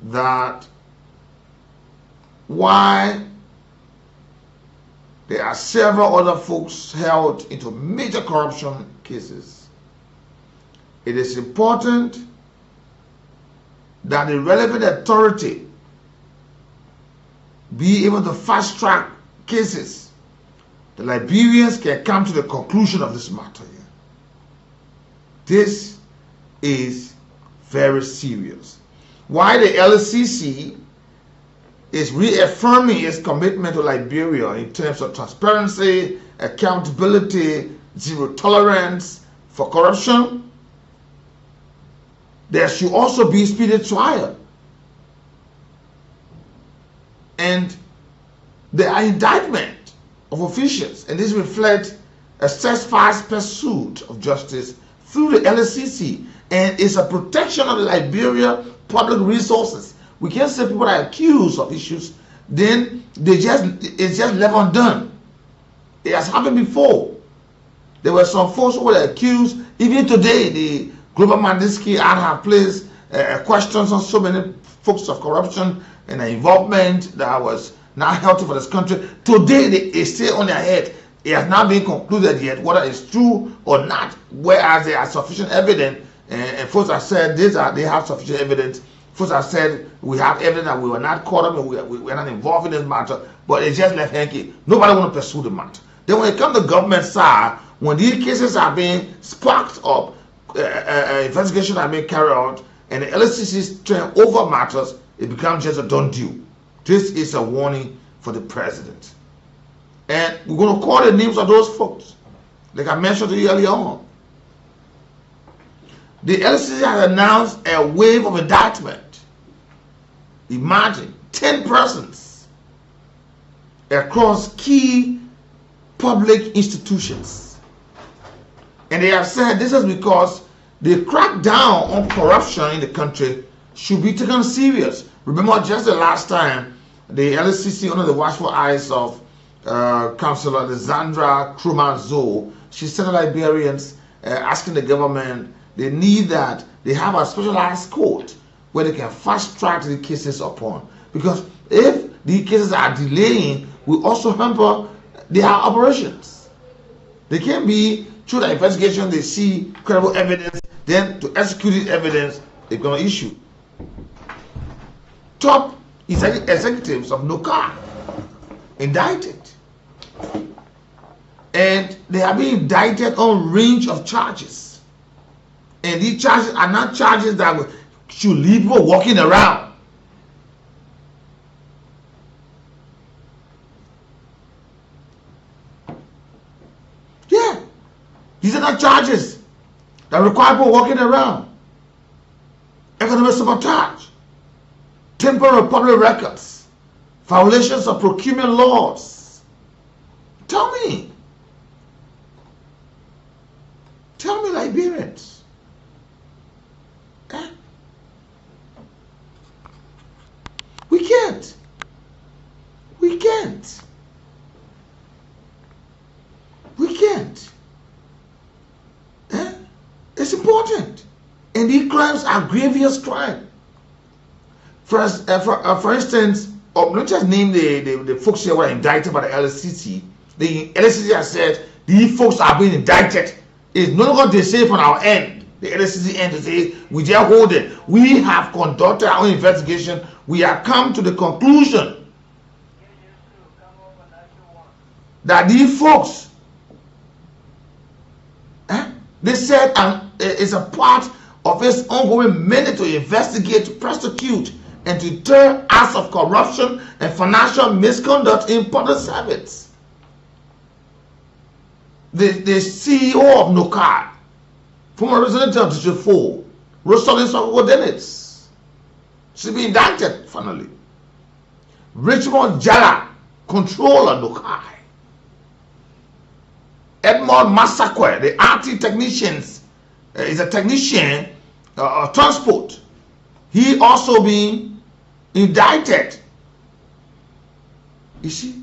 [SPEAKER 8] that why there are several other folks held into major corruption cases, it is important that the relevant authority be able to fast track cases. The Liberians can come to the conclusion of this matter here. This is very serious. Why the LCC is reaffirming its commitment to Liberia in terms of transparency, accountability, zero tolerance for corruption. There should also be speedy trial. And There are indictment of officials, and this reflects a steadfast pursuit of justice through the LSCC, and is a protection of Liberia public resources. We can't say people are accused of issues, then it's just left undone. It has happened before. There were some folks who were accused. Even today, the Global Magnitsky ad have placed questions on so many folks of corruption and involvement that was not healthy for this country. Today, they stay on their head. It has not been concluded yet whether it's true or not, whereas there are sufficient evidence, and folks have said they have sufficient evidence. Folks have said we have evidence that we were not caught up and we are not involved in this matter, but it's just left hanky. Nobody want to pursue the matter. Then when it comes to government side, when these cases are being sparked up, investigations are being carried out, and the LSCC turn over matters, it becomes just a done deal. This is a warning for the president. And we're going to call the names of those folks, like I mentioned to you earlier on. The LSCC has announced a wave of indictment. Imagine 10 persons across key public institutions. And they have said this is because the crackdown on corruption in the country should be taken serious. Remember, just the last time, the LSCC, under the watchful eyes of Councillor Alexandra Kruman-Zoe, she sent Liberians asking the government they need that they have a specialized court where they can fast track the cases upon. Because if the cases are delaying, we also hamper their operations. They can be through the investigation, they see credible evidence, then to execute the evidence, they're going to issue. Top executives of NOCAR indicted. And they have been indicted on a range of charges. And these charges are not charges that should leave people walking around. Yeah. These are not charges that require people walking around. Economic sabotage, temporary public records, violations of procurement laws. Tell me, Liberians. Eh? We can't. Eh? It's important. And these crimes are grievous crimes. For instance, let me just name the folks here who were indicted by the LSCC. The LSCC has said these folks are being indicted. It's no longer they say from our end, the LSCC end, to say we just hold it. We have conducted our own investigation. We have come to the conclusion that these folks, they said, it's a part of its ongoing mandate to investigate, to prosecute, and to deter acts of corruption and financial misconduct in public service. The CEO of NOCAR, former representative of District 4, Rosalind Soko-Dennis, should be indicted finally. Richmond Jala, controller NOCAR. Edmond Massacre, the IT technicians, is a technician of transport. He also being indicted. You see?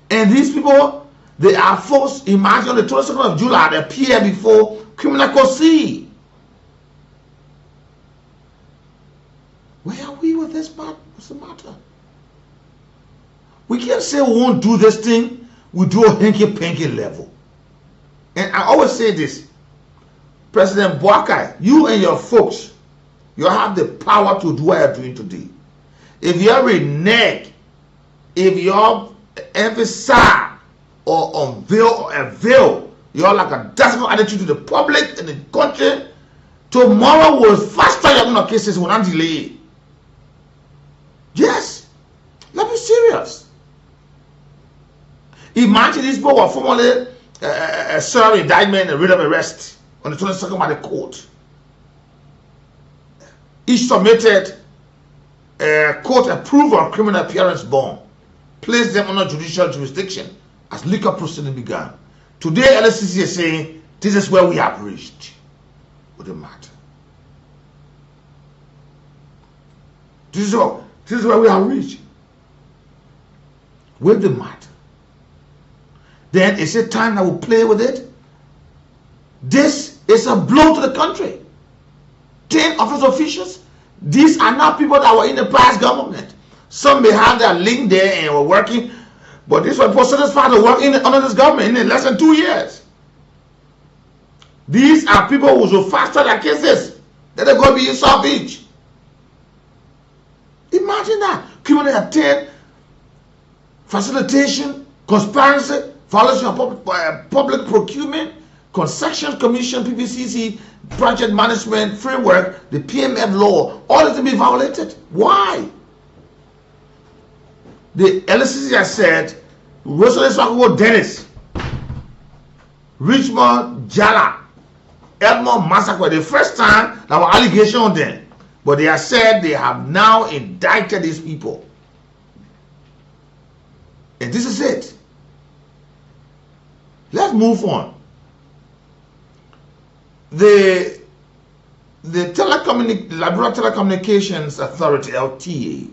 [SPEAKER 8] And these people, they are forced, imagine on the 22nd of July, they appear before criminal court. Where are we with this matter? What's the matter? We can't say we won't do this thing, we do a hanky-panky level. And I always say this, President Boakai, you and your folks, you have the power to do what you're doing today. If you're renege, if you're emphasize or unveil or avail, you're like a desperate attitude to the public and the country, tomorrow will fast track your cases, will not delay. Yes, let's be serious. Imagine these people were formally served indictment and writ of arrest on the 22nd by the court. Each submitted court approval of criminal appearance bond, place them under judicial jurisdiction as legal proceeding began. Today, LSCC is saying this is where we have reached with the matter. This is where we have reached with the matter. Then is it time that we play with it? This is a blow to the country. 10 office officials. These are not people that were in the past government. Some may have their link there and were working, but these were persons to work under this government in less than 2 years. These are people who will faster their cases that are going to be in South Beach. Imagine that. Criminal intent, facilitation, conspiracy, violation of public procurement, Concession Commission, PPCC, project management framework, the PMF law, all is to be violated. Why? The LSCC has said, Rosalie Swakowo Dennis, Richmond Jala, Elmore Massacre, the first time there were allegations on them. But they have said they have now indicted these people. And this is it. Let's move on. The Liberal Telecommunications Authority, LTA,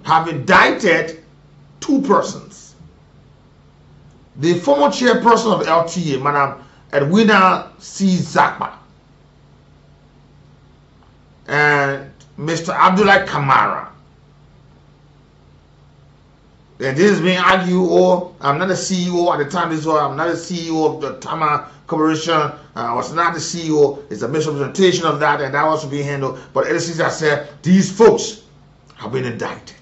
[SPEAKER 8] have indicted 2 persons. The former chairperson of LTA, Madam Edwina C. Zakpa, and Mr. Abdullah Kamara. And this is being argued, oh, I'm not a CEO at the time this was, I'm not a CEO of the Tama Corporation, I was not the CEO, it's a misrepresentation of that, and that was being handled. But LSCC has said these folks have been indicted.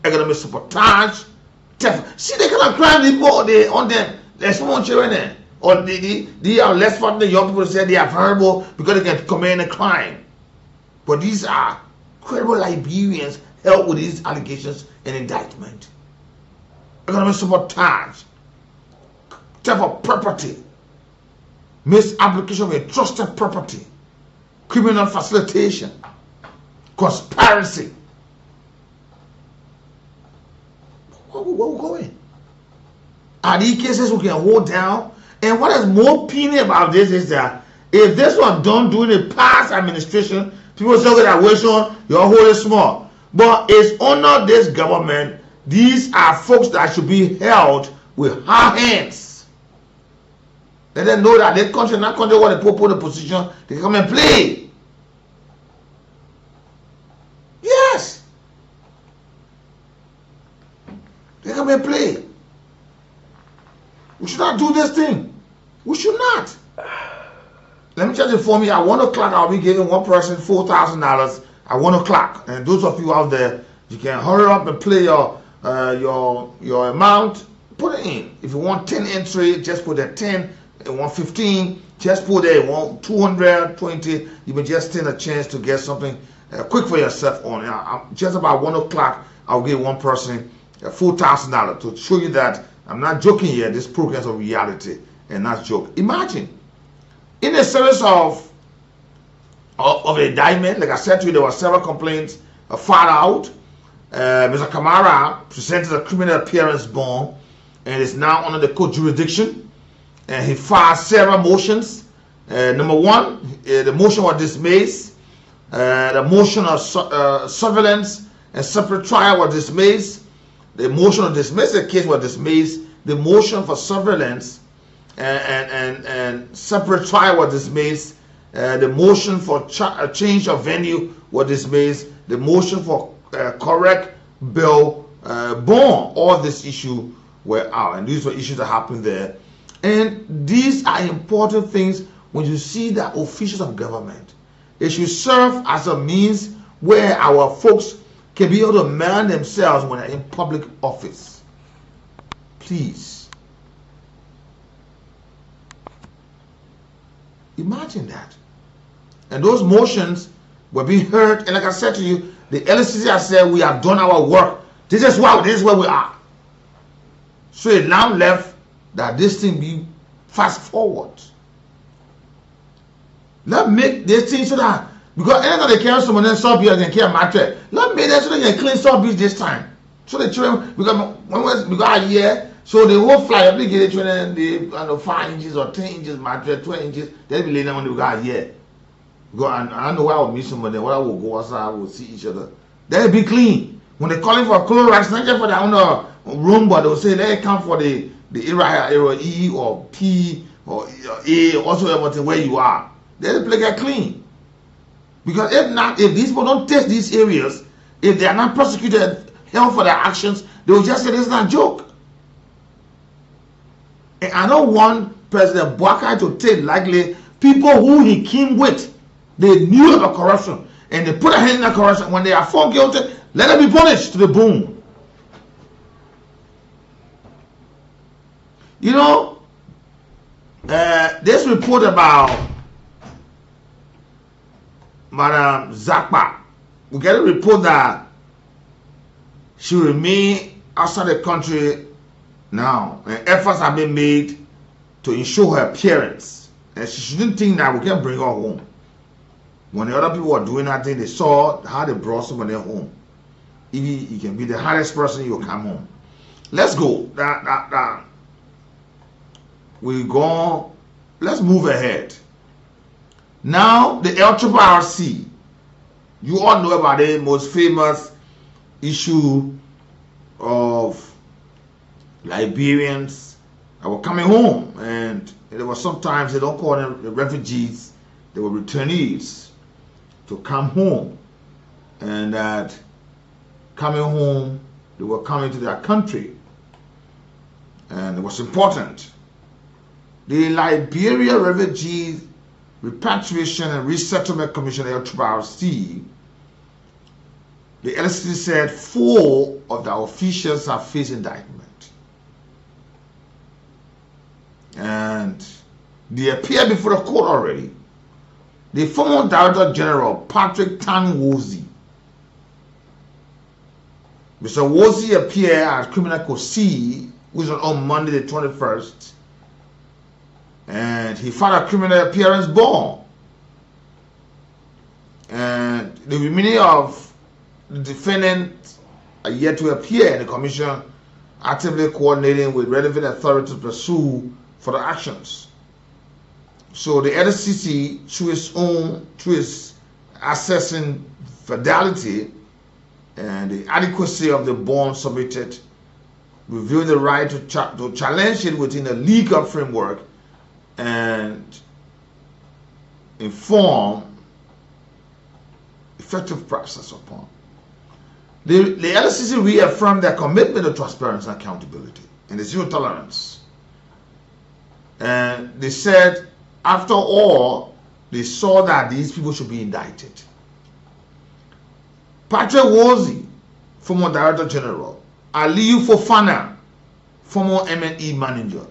[SPEAKER 8] Economic sabotage, theft. See, they cannot crime on them. There's someone children there. Or they are less fortunate young people say they are vulnerable because they can commit a crime. But these are credible Liberians held with these allegations and indictment. Economic sabotage, theft of property, misapplication of a trusted property, criminal facilitation, conspiracy. Where we going? Are these cases we can hold down? And what is more penal about this is that if this was done during the past administration, people say that way on your whole is small. But it's under this government, these are folks that should be held with hard hands. Let them know that they country not country what they put in the position, they come and play. Yes. They come and play. We should not do this thing. We should not. Let me just inform you, at 1 o'clock I'll be giving one person $4,000 at 1 o'clock. And those of you out there, you can hurry up and play your amount. Put it in. If you want 10 entry, just put that 10. You want 15, just put there. You want 220, you may just stand a chance to get something quick for yourself on. Just about 1 o'clock, I'll give one person $4,000 to show you that I'm not joking here. This program is a reality and not joke. Imagine, in a series of indictment, like I said to you, there were several complaints filed out. Mr. Kamara presented a criminal appearance bond and is now under the court jurisdiction. And he filed several motions. Number 1, the motion was dismissed. The motion of surveillance and separate trial was dismissed. The motion of dismiss the case was dismissed. The motion for surveillance and separate trial was dismissed. The motion for change of venue was dismissed. The motion for correct bill bond, all this issue were out, and these were issues that happened there. And these are important things when you see that officials of government, they should serve as a means where our folks can be able to man themselves when they're in public office. Please. Imagine that. And those motions were being heard, and like I said to you, the LSCC has said we have done our work. This is where we are. So it now left that this thing be fast forward. Let's make this thing so that Because anytime they carry someone in South Beach, they can carry mattress. Let me so they can clean South Beach this time. So the children, because here, so the whole fly, every get the children, the 5 inches or 10 inches mattress, 12 inches, they'll be laying down when they go here. And I don't know where I will meet somebody, where I will go outside, we'll see each other. They'll be clean. When they're calling for Clorox, not just for their own room, but they'll say they come for the area E or P or A, also everything where you are. They'll get clean. Because if these people don't test these areas, if they are not prosecuted, held for their actions, they will just say this is not a joke. And I don't want President Boakai to take lightly people who he came with. They knew about corruption and they put their hand in that corruption. When they are found guilty, let them be punished to the bone. You know, this report about Madam Zakpa, we get a report that she will remain outside the country now, and efforts have been made to ensure her appearance. And she shouldn't think that we can bring her home. When the other people were doing that thing, they saw how they brought somebody home. If you can be the hardest person, you'll come home. Let's go. We go. Let's move ahead. Now, the LRRC. You all know about the most famous issue of Liberians that were coming home, and there were sometimes they don't call them refugees, they were returnees to come home, and that coming home they were coming to their country, and it was important. The Liberia Refugee Repatriation and Resettlement Commission, LRRC, the LSC said 4 of the officials have faced indictment. And they appear before the court already. The former Director General, Patrick Tan-Wozie. Mr. Wozie appeared at Criminal Court C, which was on Monday the 21st. And he filed a criminal appearance bond. And the remaining of the defendants are yet to appear in the commission, actively coordinating with relevant authorities to pursue for the actions. So the LCC, through its assessing fidelity and the adequacy of the bond submitted, reviewing the right to challenge it within a legal framework and inform effective process upon. The LCC reaffirmed their commitment to transparency and accountability and the zero tolerance. And they said, after all, they saw that these people should be indicted. Patrick Wozie, former Director General, Aliyu Fofana, former MNE manager.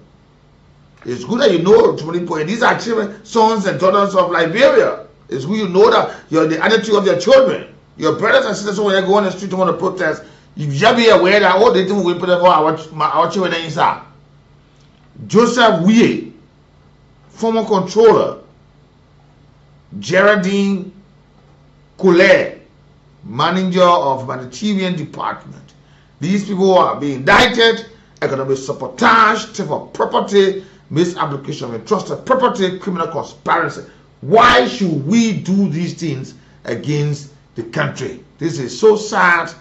[SPEAKER 8] It's good that you know these are children, sons and daughters of Liberia. It's good you know that you're the attitude of your children. Your brothers and sisters, when they go on the street to want to protest, you just be aware that all they do will put our children inside. Joseph Wie, former controller, Geraldine Coulet, manager of humanitarian department. These people are being indicted, economic sabotage, theft of property, misapplication of entrusted property, criminal conspiracy. Why should we do these things against the country? This is so sad,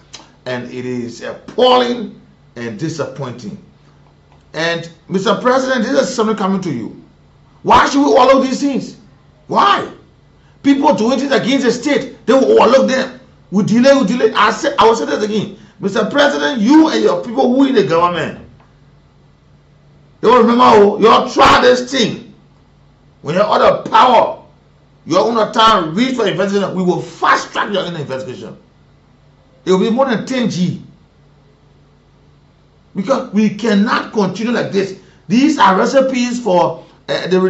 [SPEAKER 8] and it is appalling and disappointing. And Mr. President, this is something coming to you. Why should we overlook these things? Why? People doing things against the state, they will overlook them. We delay. I will say that again. Mr. President, you and your people who in the government, you will remember, you all try this thing. When you're under power, your own time reach for investigation, we will fast track your investigation. It will be more than 10G. Because we cannot continue like this. These are recipes for the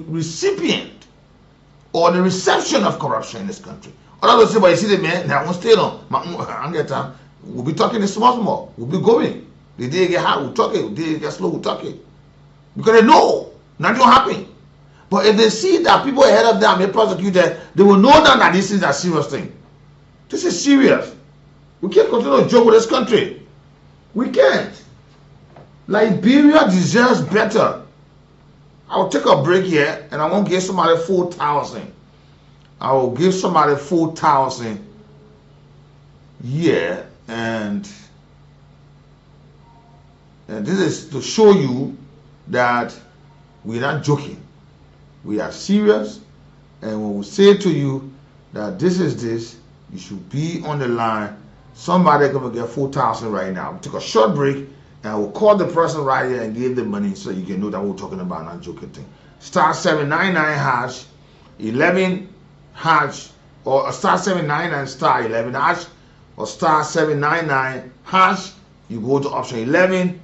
[SPEAKER 8] recipient or the reception of corruption in this country. Other say, but you see the man, that won't stay on. We'll be talking this small. We'll be going. The day get hard, we'll talk it. The day get slow, we'll talk it. Because they know nothing will happen. But if they see that people ahead of them are prosecuted, they will know that this is a serious thing. This is serious. We can't continue to joke with this country. We can't. Liberia deserves better. I'll take a break here and I won't give somebody 4,000. I will give somebody 4,000. Yeah, and this is to show you that we're not joking. We are serious, and when we say to you that this is this, you should be on the line. Somebody gonna get 4,000 right now. We'll take a short break, and I will call the person right here and give the money so you can know that we're talking about, not joking thing. Star 799 hash 11 hash, or star 799 star 11 hash, or star 799 hash. You go to option 11,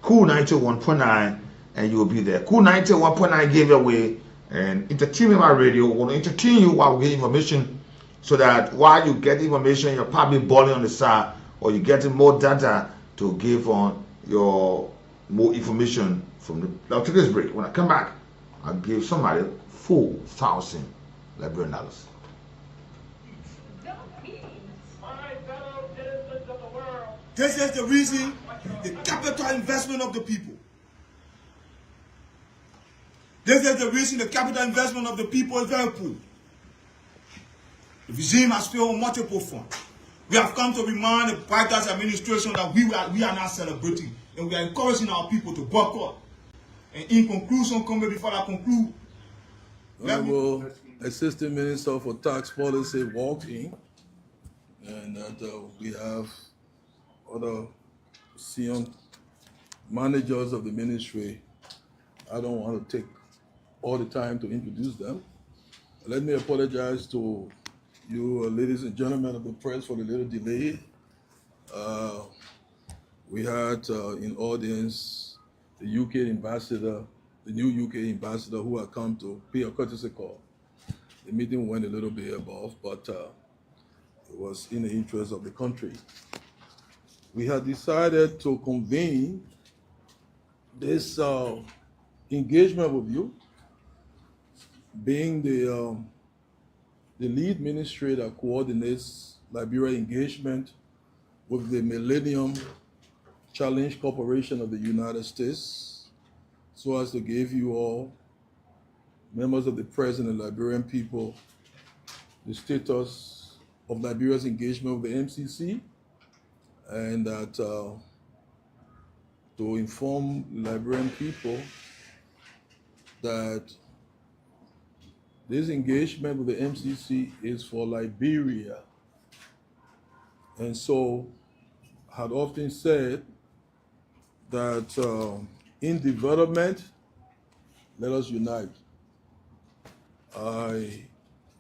[SPEAKER 8] Cool 91.9, and you will be there. Cool 91.9 gave away and Entertainment Radio. We're going to entertain you while we get information, so that while you get information, you're probably balling on the side, or you're getting more data to give on your more information from the. I'll take this break. When I come back, I'll give somebody 4,000 Liberian dollars.
[SPEAKER 1] This is the reason the capital investment of the people. This is the reason the capital investment of the people is very poor. The regime has failed on multiple fronts. We have come to remind the White House administration that we are not celebrating, and we are encouraging our people to boycott. And in conclusion, before I conclude,
[SPEAKER 9] Honorable Assistant Minister for Tax Policy walked in, and that we have other senior managers of the ministry. I don't want to take all the time to introduce them. Let me apologize to you, ladies and gentlemen of the press, for the little delay. We had in audience the UK ambassador, the new UK ambassador, who had come to pay a courtesy call. The meeting went a little bit above, but it was in the interest of the country. We had decided to convene this engagement with you, being the lead ministry that coordinates Liberia engagement with the Millennium Challenge Corporation of the United States, so as to give you all, members of the press and the Liberian people, the status of Liberia's engagement with the MCC, and that to inform Liberian people that this engagement with the MCC is for Liberia. And so I had often said that in development, let us unite.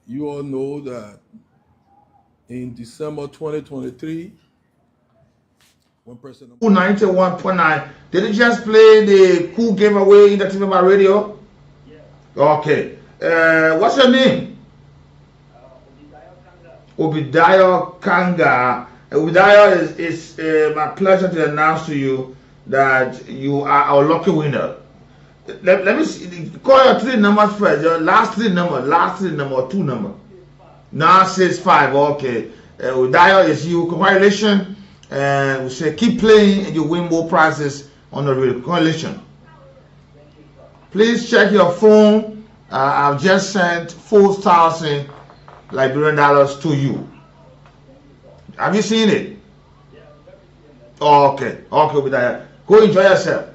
[SPEAKER 9] You all know that in December 2023, when President
[SPEAKER 8] 91.9, did you just play the Cool Game Away in the TV Radio? Yeah. Okay. What's your name? Obadiah Kanga. Obadiah, it's my pleasure to announce to you that you are our lucky winner. Let me see, call your 3 numbers first. Your last 3 number, or 2 number. 965. Okay. Obadiah is you. Congratulations. And we say keep playing and you win more prizes on the radio. Congratulations. Please check your phone. I've just sent 4,000 Liberian dollars to you. Have you seen it? Oh, okay. Okay, Obadiah. Go enjoy yourself.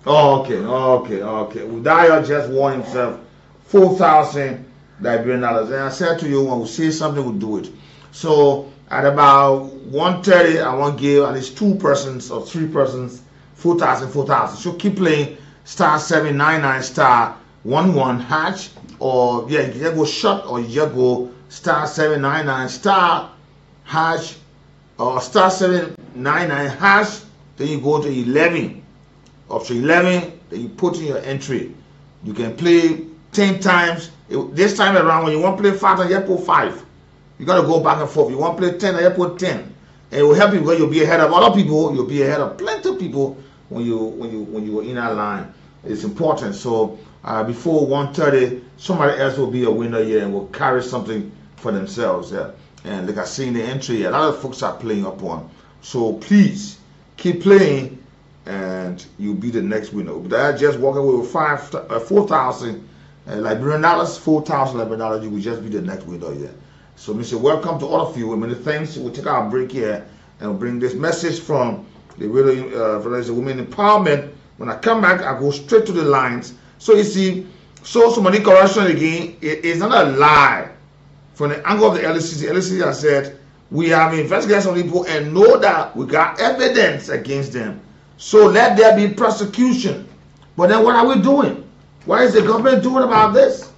[SPEAKER 8] Oh, okay. Obadiah just won himself 4,000 Liberian dollars. And I said to you, when we say something, we'll do it. So at about 1:30, I want to give at least 2 persons or 3 persons 4,000. So keep playing star 799 star 11 hash, or yeah, you just go short, or you just go star 799 star hash, or star 799 hash. Then you go to 11, option 11. Then you put in your entry. You can play 10 times. This time around, when you want to play 5, you put 5. You got to go back and forth. You want to play 10, you put 10. And it will help you because you'll be ahead of other people. You'll be ahead of plenty of people when you were in that line. It's important. So before 1:30, somebody else will be a winner here and will carry something for themselves. And like I see in the entry, a lot of folks are playing upon. So please keep playing, and you'll be the next winner. That just walk away with 4,000 Liberian dollars, 4,000 Liberian dollars. You will just be the next winner here. So, Mr. Welcome to all of you. Many thanks. We'll take our break here and we'll bring this message from the Women Empowerment. When I come back, I go straight to the lines. So you see, social money corruption again is not a lie. From the angle of the LCC, LCC has said we have investigated some people and know that we got evidence against them. So let there be prosecution. But then what are we doing? What is the government doing about this?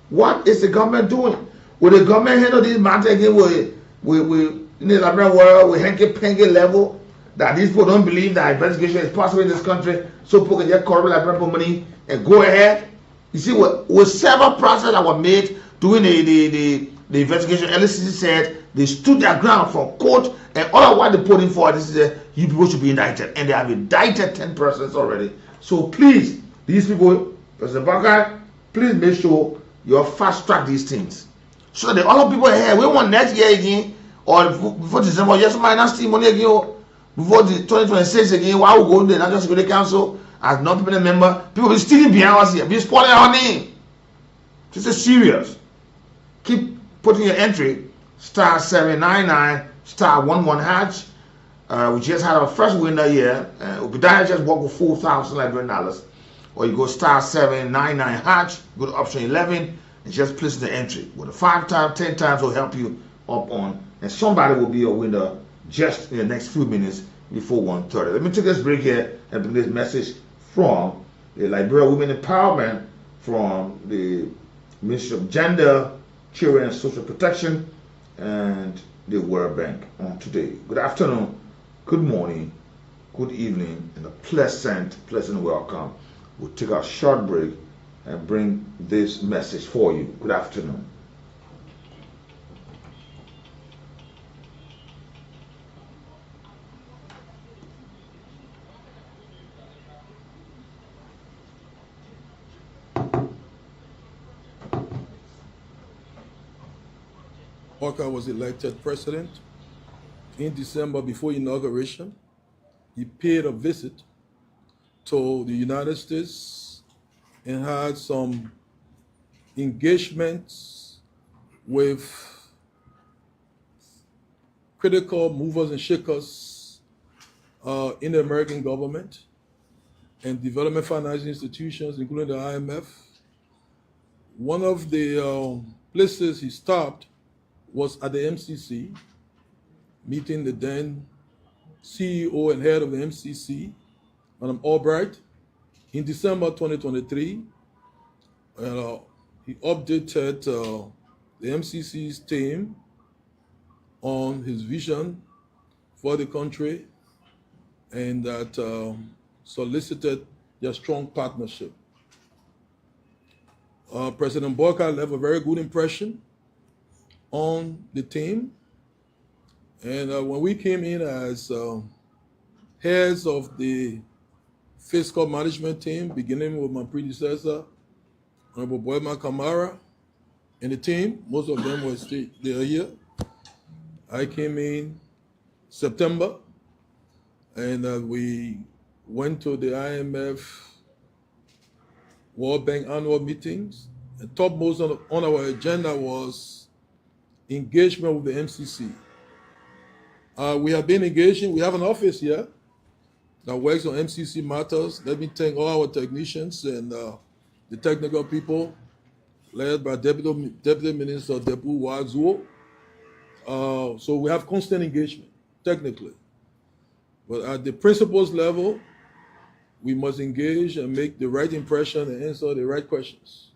[SPEAKER 8] What is the government doing? Will the government handle this matter again in the Liberian world with hanky-panky level that these people don't believe that investigation is possible in this country, so people can get corrupt Liberian money and go ahead? You see, with several processes that were made during the investigation, LCC said they stood their ground from court, and all of what they put in for this is you people should be indicted, and they have indicted 10 persons already. So please, these people, President Barker, please make sure you fast track these things. So that all of people here, we want next year again, or before December, yes, minus steal money again, before the 2026 again, while we go to the National Security Council as non-permanent member, people be stealing behind us here, be spoiling our name. This is serious. Keep putting your entry, star 799, star 11 hatch. We just had our first winner here. Obadiah just walked with 4,000 Liberian dollars. Or you go star 799 hatch, go to option 11, and just place the entry. With the 5 times, 10 times will help you up on, and somebody will be a winner just in the next few minutes before 1:30. Let me take this break here and bring this message from the Liberian Women Empowerment, from the Ministry of Gender, Children and Social Protection, and the World Bank on today. Good afternoon, good morning, good evening, and a pleasant welcome. We'll take a short break and bring this message for you. Good afternoon.
[SPEAKER 9] Walker was elected president in December before inauguration. He paid a visit to the United States and had some engagements with critical movers and shakers in the American government and development financing institutions, including the IMF. One of the places he stopped was at the MCC, meeting the then CEO and head of the MCC, Madam Albright, in December 2023. He updated the MCC's team on his vision for the country, and that solicited their strong partnership. President Barker left a very good impression on the team, and when we came in as heads of the fiscal management team, beginning with my predecessor, Honorable Boyman Kamara, and the team, most of them were still there here. I came in September, and we went to the IMF World Bank annual meetings. And topmost on our agenda was engagement with the MCC. We have been engaging. We have an office here that works on MCC matters. Let me thank all our technicians and the technical people led by Deputy Minister Depu Wazuo. So we have constant engagement, technically. But at the principles level, we must engage and make the right impression and answer the right questions.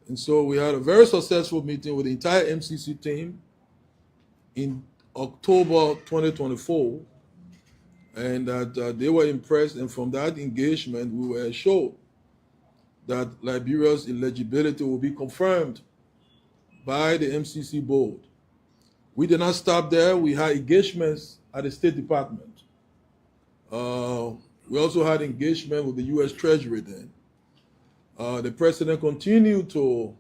[SPEAKER 9] And so we had a very successful meeting with the entire MCC team in October 2024, and that they were impressed. And from that engagement, we were assured that Liberia's eligibility will be confirmed by the MCC board. We did not stop there. We had engagements at the State Department. We also had engagement with the U.S. Treasury then. The president continued to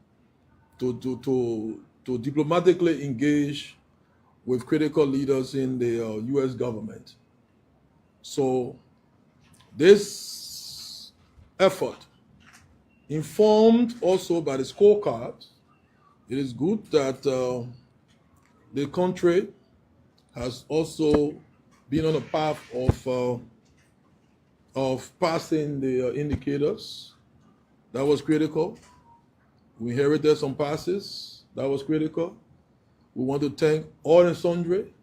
[SPEAKER 9] diplomatically engage with critical leaders in the U.S. government. So this effort, informed also by the scorecard, it is good that the country has also been on a path of passing the indicators. That was critical. We inherited some passes. That was critical. We want to thank all and sundry,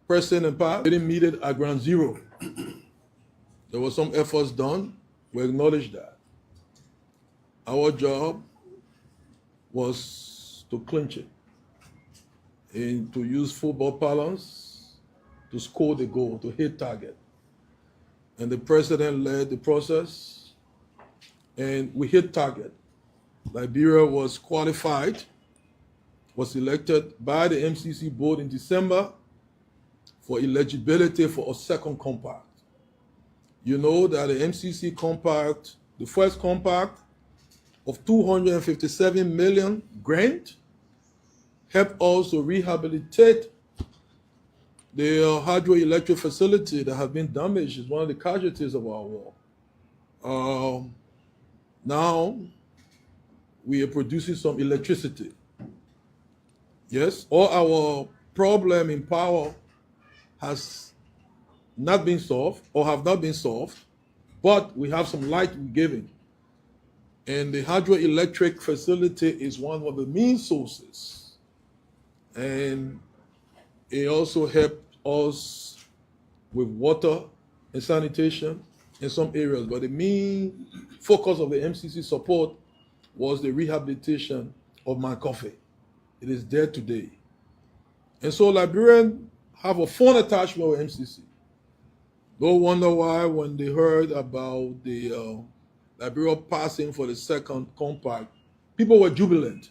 [SPEAKER 9] present and past. We didn't meet it at ground zero. There were some efforts done. We acknowledge that. Our job was to clinch it and to use football parlance to score the goal, to hit target. And the president led the process, and we hit target. Liberia was qualified, was elected by the MCC board in December for eligibility for a second compact. You know that the MCC compact, the first compact of 257 million grant, helped also rehabilitate the hydroelectric facility that had been damaged. Is one of the casualties of our war. Now we are producing some electricity. Yes, all our problem in power has not been solved or have not been solved, but we have some light we're giving. And the hydroelectric facility is one of the main sources. And it also helped us with water and sanitation in some areas. But the main focus of the MCC support was the rehabilitation of Mankofe. It is there today. And so Liberians have a fond attachment with MCC. No wonder why when they heard about the Liberia passing for the second compact, people were jubilant.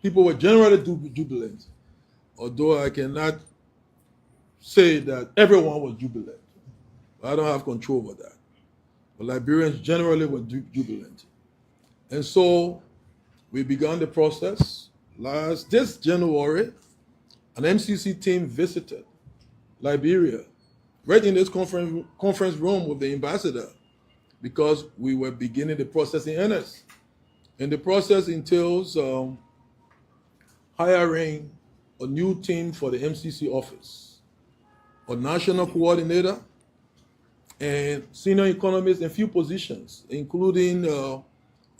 [SPEAKER 9] People were generally jubilant. Although I cannot say that everyone was jubilant. I don't have control over that. But Liberians generally were jubilant. And so we began the process. This January, an MCC team visited Liberia, right in this conference room with the ambassador, because we were beginning the process in earnest. And the process entails hiring a new team for the MCC office, a national coordinator, and senior economists in few positions, including a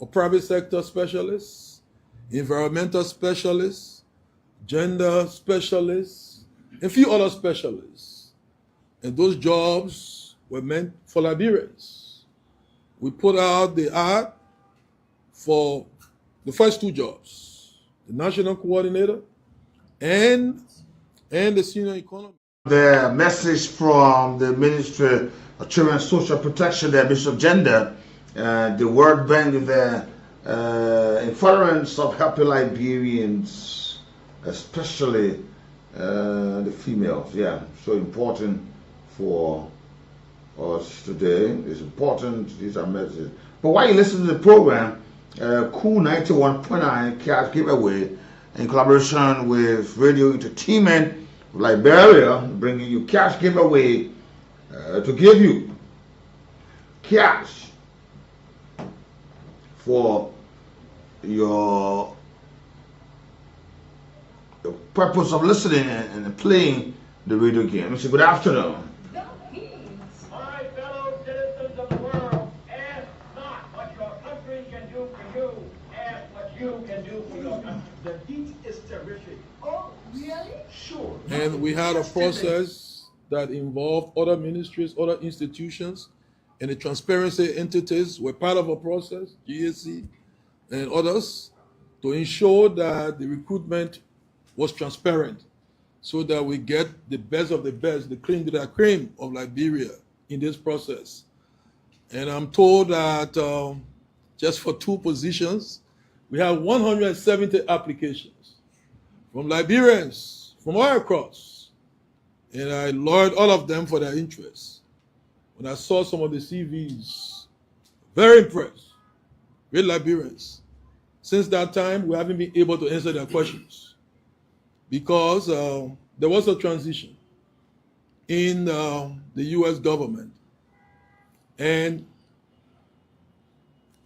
[SPEAKER 9] private sector specialist, environmental specialist, gender specialist, and a few other specialists. And those jobs were meant for Liberians. We put out the ad for the first two jobs, the national coordinator and the senior economist.
[SPEAKER 8] The message from the Ministry of Children and Social Protection, the Bishop Gender, the World Bank, the in furtherance of helping Liberians, especially the females. Yeah, so important for us today. It's important, these are messages. But while you listen to the program, Cool 91.9 Cash Giveaway, in collaboration with Radio Entertainment Liberia, bringing you cash giveaway to give you cash for your purpose of listening and playing the radio game. So good afternoon.
[SPEAKER 10] My fellow citizens of the world, ask not what your country can do for you, ask what you can do for your country. The heat is terrific. Oh, really? Sure.
[SPEAKER 9] And we had a process that involved other ministries, other institutions, and the transparency entities were part of a process, GSC and others, to ensure that the recruitment was transparent so that we get the best of the best, the cream de la cream of Liberia in this process. And I'm told that just for two positions, we have 170 applications from Liberians from all across. And I lauded all of them for their interest. When I saw some of the CVs, very impressed. great Liberians. Since that time, we haven't been able to answer their questions because there was a transition in the U.S. government and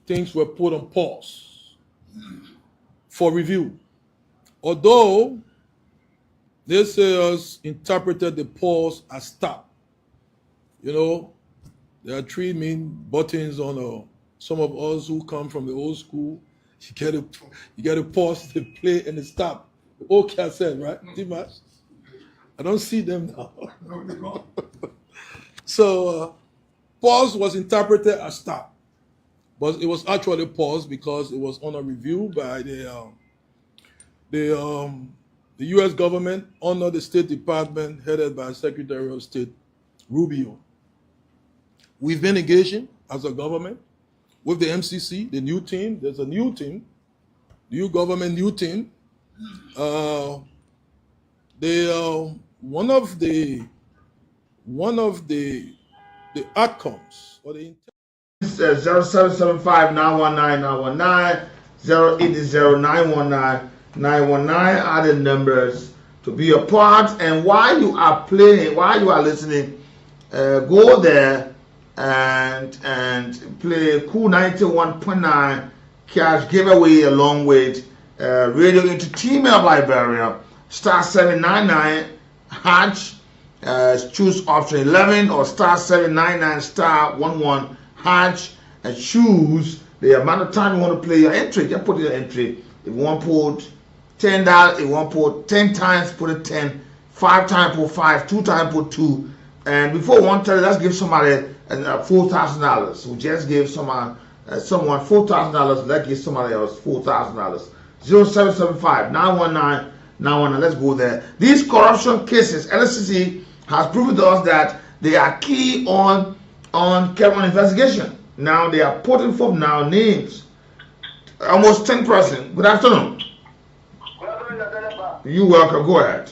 [SPEAKER 9] things were put on pause for review. Although this has interpreted the pause as stop. You know, there are three main buttons on some of us who come from the old school. You get a pause, the play, and the stop. The old cassette, right? Dimash? I don't see them now. So pause was interpreted as stop. But it was actually paused because it was under review by the U.S. government under the State Department headed by Secretary of State Rubio. We've been engaging as a government with the MCC, the new team. There's a new team, new government, new team. One of the outcomes or the
[SPEAKER 8] 0775-919-919, 080-919-919 are the numbers to be a part. And while you are playing, while you are listening, go there and play Cool 91.9 cash giveaway along with Radio Entertainment of Liberia, star 799 hatch, choose option 11 or star 799 star 11 hatch and choose the amount of time you want to play your entry. Just put your entry. If you want to put $10, if you want to put 10 times, put it 10, 5 times, put 5, 2 times, put 2. And before 130, let's give somebody $4,000. We just gave someone $4,000. Let's give somebody else $4,000. 0775-919-919. Let's go there. These corruption cases, LSCC has proven to us that they are key on Cameroon investigation. Now they are putting forth now names. Almost 10%. Good afternoon.
[SPEAKER 10] Good afternoon,
[SPEAKER 8] You're welcome. Go ahead.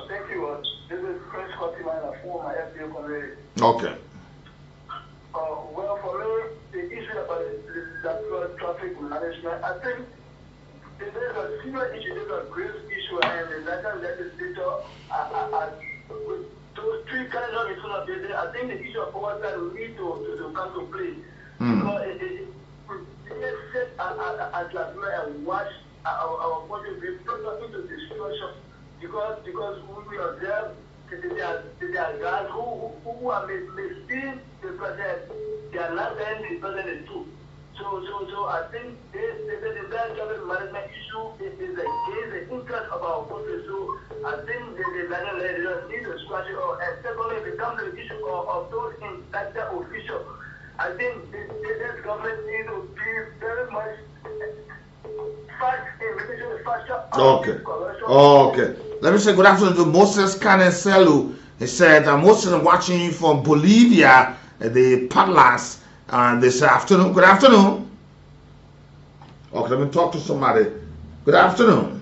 [SPEAKER 10] Thank you. This is Chris Cotimana for my FBA community.
[SPEAKER 8] Okay.
[SPEAKER 10] Well, for me, the issue about the traffic management, I think there's a similar issue, there's a grave issue, and the national legislature, with those three kinds of issues, I think the issue of oversight will need to come to play. Because let's sit at Liberia and watch our country be put into destruction because we observe there are guys who are misleading the president. Their last end is president too. So I think the government management issue is against the interest of our country. So I think the national leaders need to scratch it off. And secondly, it becomes the issue of those elected officials. I think this government needs to be very much fast in relation to fashion.
[SPEAKER 8] Okay. Let me say good afternoon to Moses Caneselu. He said, Moses, I'm watching you from Bolivia, the Patlas, this afternoon. Good afternoon. Okay, let me talk to somebody. Good afternoon.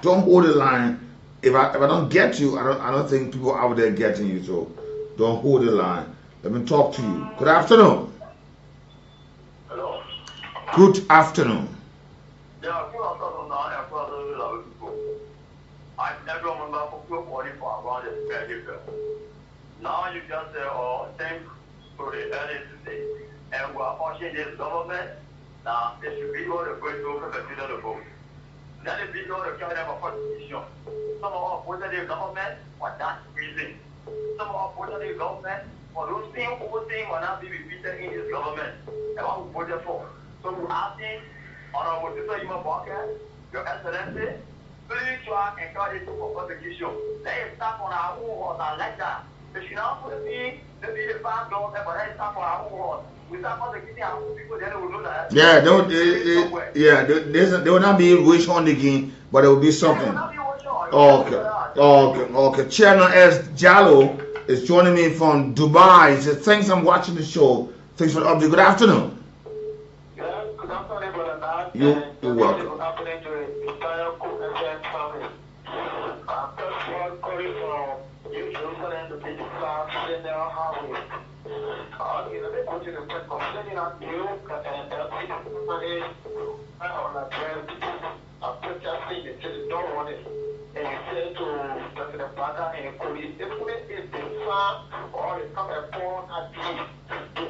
[SPEAKER 8] Don't hold the line. If I don't get you, I don't think people out there getting you. So don't hold the line. Let me talk to you. Good afternoon.
[SPEAKER 10] Hello.
[SPEAKER 8] Good afternoon.
[SPEAKER 10] Yeah, good afternoon. I never remember for money for around the spare. Now you just say, thanks to the LSC, and we are pushing this government. Now they should be all the way to consider the vote. Then they be all the kind of opposition. Some of our opposing the government for that reason. Some of our opposing the government for those things will not be repeated in this government. And what we voted for. So we're asking Honorable Sister Yuma Walker, Your Excellency, please try and encourage you for persecution. They start on our own horse and like that. They should not put me to be the farm down there, but they start on our own horse. We start persecuting our own people, then they will know that.
[SPEAKER 8] Yeah, they will not be rich on again, but it will be something. Okay. Chairman S. Jallo is joining me from Dubai. He says, thanks, I'm watching the show. Thanks for the update. Good afternoon.
[SPEAKER 10] Yeah, good afternoon, brother Nat.
[SPEAKER 8] You're welcome.
[SPEAKER 10] Good afternoon to the entire Cook-FM family. I'm just calling from New Jerusalem to visit General Highway. In the putting the press complaining at you and somebody on the trend are protesting, they say they don't want it. And you say to President Baga and police, if they found or they come and phone at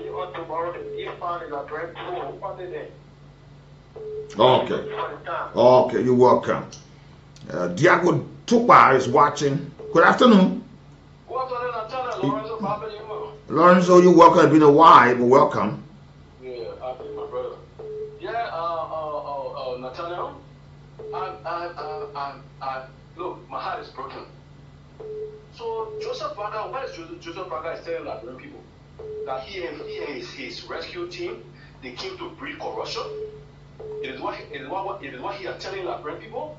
[SPEAKER 10] you on tomorrow, if found is a brand new on the day.
[SPEAKER 8] Okay, you're welcome. Diago Tupa is watching. Good afternoon. Lorenzo, you're welcome. It's been a while, but welcome.
[SPEAKER 11] Yeah, I've been my brother. Yeah, Nathaniel, look, my heart is broken. So Joseph Baga, what is Joseph Baga is telling Liberian people? That he and his rescue team, they came to breed corruption. It is what he is telling Liberian people.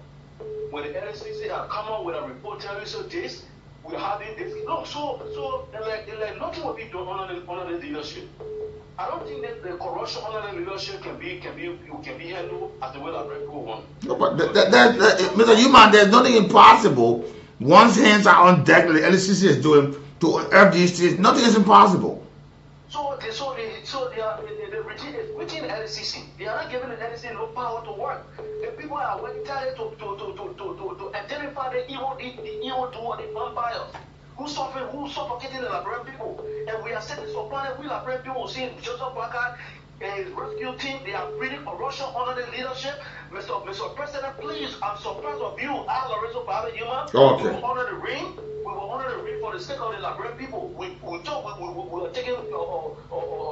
[SPEAKER 11] When the LSCC have come out with a report telling so this, we're having this. Look, so like nothing will be done under the leadership. I don't think that the corruption under the leadership can be handled as the way Liberian people want.
[SPEAKER 8] No, but Mr. Human, there's nothing impossible. Once hands are on deck, like the LCC is doing to FDC, nothing is impossible.
[SPEAKER 11] So the regime is within the LCC. They are not giving the LCC no power to work. The people are working tired to identify the evil doer, the vampires who suffocating the Liberian people. And we are sitting so planet, we Liberian people seeing Joseph Baga and his rescue team, they are breeding corruption under the leadership. Mr. President, please, I'm surprised of you, Lorenzo Baba Human.
[SPEAKER 8] Okay.
[SPEAKER 11] We will honor the ring. We will honor the ring for the sake of the Liberian people. We are taking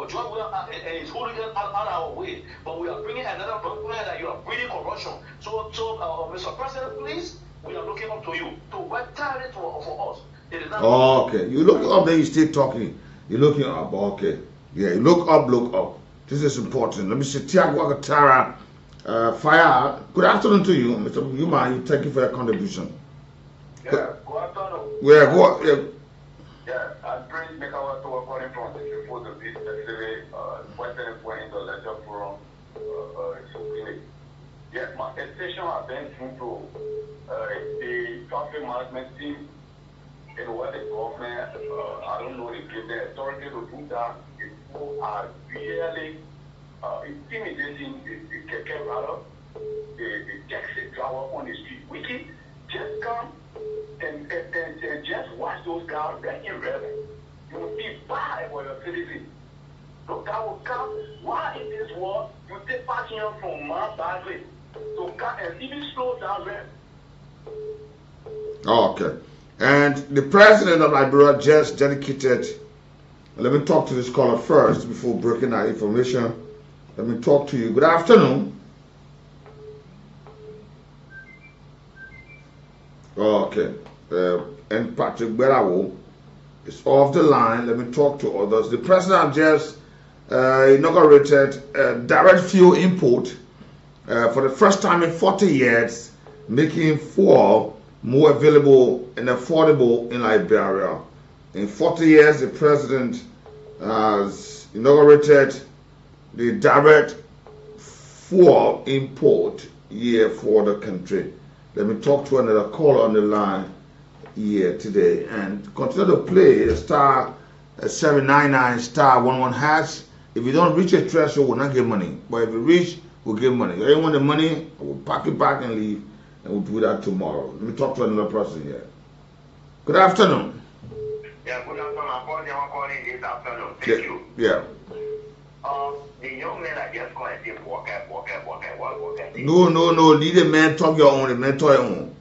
[SPEAKER 11] John and his hooligan out our way. But we are bringing another vampire that you are breeding corruption. So Mr. President, please, we are looking up to you to work tirelessly for us. It is not
[SPEAKER 8] okay. You look up, then you still talking. You're looking up. Okay. Yeah, you look up. This is important. Let me see. Tiago Agatara, Fire. Good afternoon to you, Mr. Yuma. Thank you for your contribution.
[SPEAKER 10] Yeah, good afternoon.
[SPEAKER 8] Yeah, go. Yeah.
[SPEAKER 10] Yeah, I'm trying to make our talk according from the report of this survey, Western point the letter from yeah, my station has been through the traffic management team and what the government, I don't know, they give the authority to do that. People are really intimidating the keke rather, the taxi driver on the street. We can just come and just watch those guys right in red. You will be bad for your citizen. So God will come. Why in this world you take passenger from my boundary to come and even slow down red?
[SPEAKER 8] Okay. And the president of Liberia just dedicated. Let me talk to this caller first before breaking our information. Let me talk to you. Good afternoon. Okay. And Patrick Berawo is off the line. Let me talk to others. The president just inaugurated direct fuel import for the first time in 40 years, making fuel more available and affordable in Liberia. In 40 years, the president has inaugurated the direct fuel import year for the country. Let me talk to another caller on the line here today and continue to play star 799 star 11 hash. If you don't reach a threshold, we'll not get money. But if you reach, we'll give money. If you want the money, we'll pack it back and leave, and we'll do that tomorrow. Let me talk to another person here. Good afternoon.
[SPEAKER 10] Yeah, good afternoon. I'm calling this afternoon. Thank you.
[SPEAKER 8] Yeah.
[SPEAKER 10] The young men are just going to say, walk.
[SPEAKER 8] No. Leave the man talk your own. The man talk your own.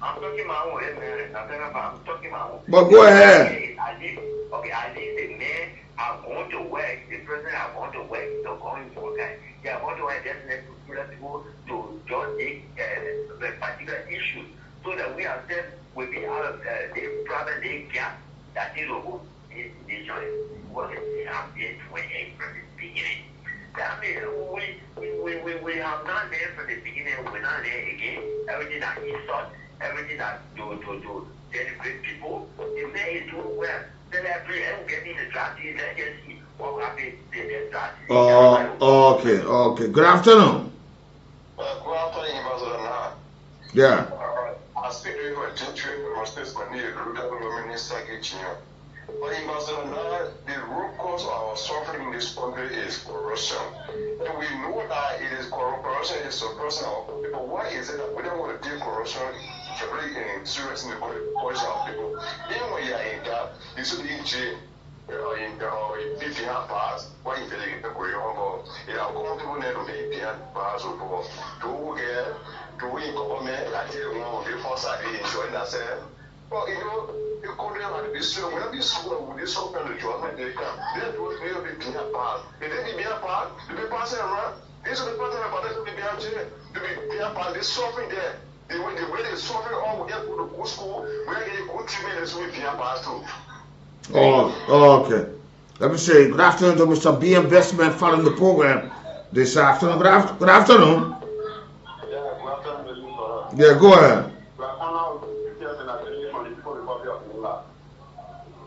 [SPEAKER 10] I'm talking my own, man. I'm talking my own.
[SPEAKER 8] But go ahead.
[SPEAKER 10] I leave the men are going to work. The president are going to work. They're going to work. They are going to work just next to people to just take the particular issues so that we ourselves will be out of the problem they gap that is over in the joint. What they have been from the beginning. That means we have not there from the beginning, we're not there again. Everything that he thought, everything that to denigrate people, the man is doing well. Then every getting the draft, let's just see what happens in the draft.
[SPEAKER 8] Okay. Good afternoon.
[SPEAKER 10] Good afternoon, Ambassador.
[SPEAKER 8] Yeah.
[SPEAKER 10] I speak to you for a gentry from statesman near the Minister Gichinyo. But Ambassador, the root cause of our suffering in the
[SPEAKER 11] this country is corruption. And we know that it is corruption is suppressing our people. Why is it that we don't want to take corruption very seriously in the culture of people? Even when you are in that, you should be in jail. If you have passed, why you feel like you're humble? You know, come people never be pass or to get to win government. I tell you, one before Saturday, enjoying that. Well, you know, you couldn't have this show. When this school with this open the government, they come. They do it will be clear pass. If they be a pass, to be passing around. This is the pattern about it to be a jail. To be clear pass, they're suffering there. The way they're suffering all, we get to the good school, we get good treatment, so we be a pass too.
[SPEAKER 8] Oh, okay. Let me say good afternoon to Mr. B Investment following the program this afternoon. Good afternoon.
[SPEAKER 11] Yeah, good afternoon.
[SPEAKER 8] Yeah, go ahead.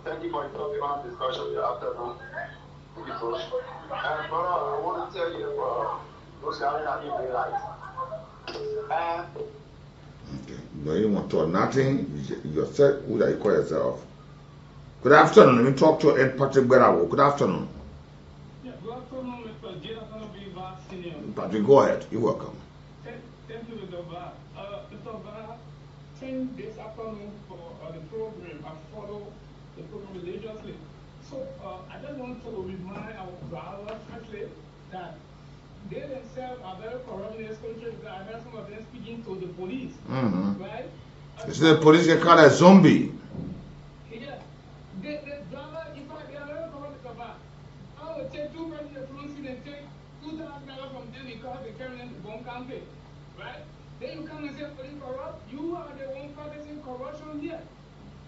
[SPEAKER 11] Thank you for the discussion this afternoon. Brother, I want to tell you, those guys are in daylight.
[SPEAKER 8] Okay. No, you don't want to talk nothing. You said who that you call yourself. Good afternoon. Let me talk to Ed Patrick Berawo. Good afternoon.
[SPEAKER 12] Yeah, good afternoon, Mr. Jonathan Obiva Senior.
[SPEAKER 8] Patrick, go ahead. You're welcome.
[SPEAKER 12] Thank you, Mr. Obiva. Mr. Obiva, since this afternoon for the program, I follow the program religiously. So I just want to remind our brothers, firstly, that they themselves are very corrupt in this country. I heard some of them speaking to the police, right?
[SPEAKER 8] You see the police get called a zombie.
[SPEAKER 12] Yeah. The driver, in fact, they are very corrupt. I would take 2 people in front seat and take $2,000 from them because they carry them to bomb campaign, right? Then you come and say police corrupt. You are the one practicing corruption here.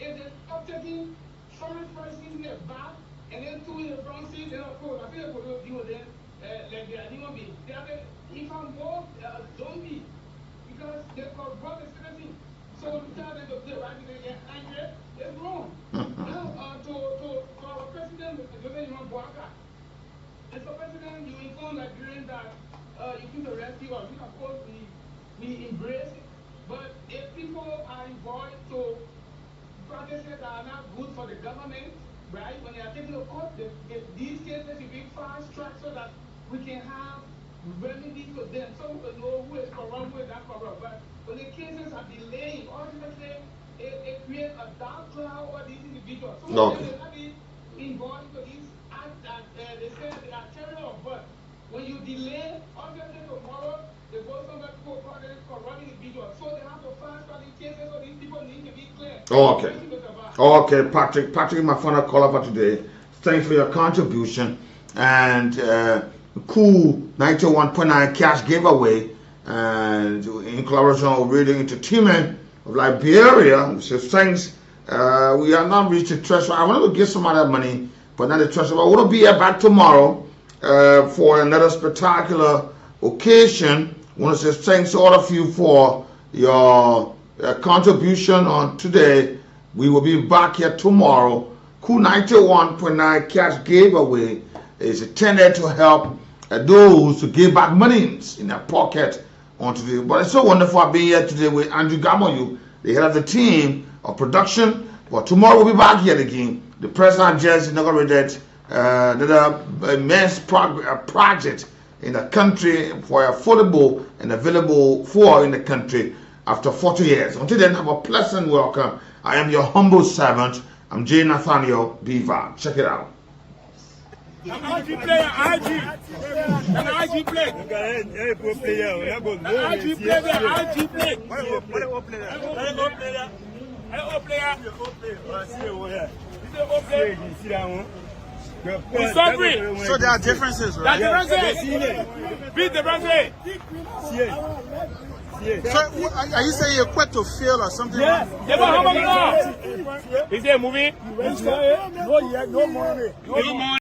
[SPEAKER 12] If they stop taking 5 persons in the back and then 2 in the front seat, then of course, I feel like you then like they are human beings. They are if I'm both zombie because they corrupt the citizen. So you tell them to play right, they get angry. It's wrong. Now, to our president, Mr. Joseph Iman Boaka, Mr. President, you informed Nigerians that you took the rescue of, which of course we embrace it. But if people are involved to practices that are not good for the government, right? When they are taking a court, these cases should be fast-tracked so that we can have remedies for them. So we can know who is corrupt, who is not corrupt. But when the cases are delayed, ultimately, it creates a dark cloud over these individuals. So they will not be involved into these acts that they say they are terrible. But when you delay, obviously tomorrow, they go somewhere to go for them corrupt individuals. So they have to fast-track these cases, so these people need to be clear.
[SPEAKER 8] Okay. Okay, Patrick, my final caller for today. Thanks for your contribution. And Cool 91.9 cash giveaway, and in collaboration with Radio Entertainment of Liberia, which says thanks. We are not reaching threshold. I want to give some of that money, but not the threshold. I want to be here back tomorrow for another spectacular occasion. I want to say thanks to all of you for your contribution on today. We will be back here tomorrow. Cool 91.9 cash giveaway is intended to help those to give back money in their pocket on today. But it's so wonderful being here today with Andrew Gamoyu, the head of the team of production. But tomorrow we'll be back here again. The president just inaugurated another immense project in the country for affordable and available for in the country after 40 years. Until then, have a pleasant welcome. I am your humble servant. I'm J. Nathaniel Beaver. Check it out.
[SPEAKER 1] An IG player, IG. An IG player. An IG player, IG player.
[SPEAKER 4] So there are differences, right?
[SPEAKER 1] There are differences. Beat the differences.
[SPEAKER 4] So are you saying you're equipped to fail or something?
[SPEAKER 1] Yes. Is there a movie?
[SPEAKER 4] No money.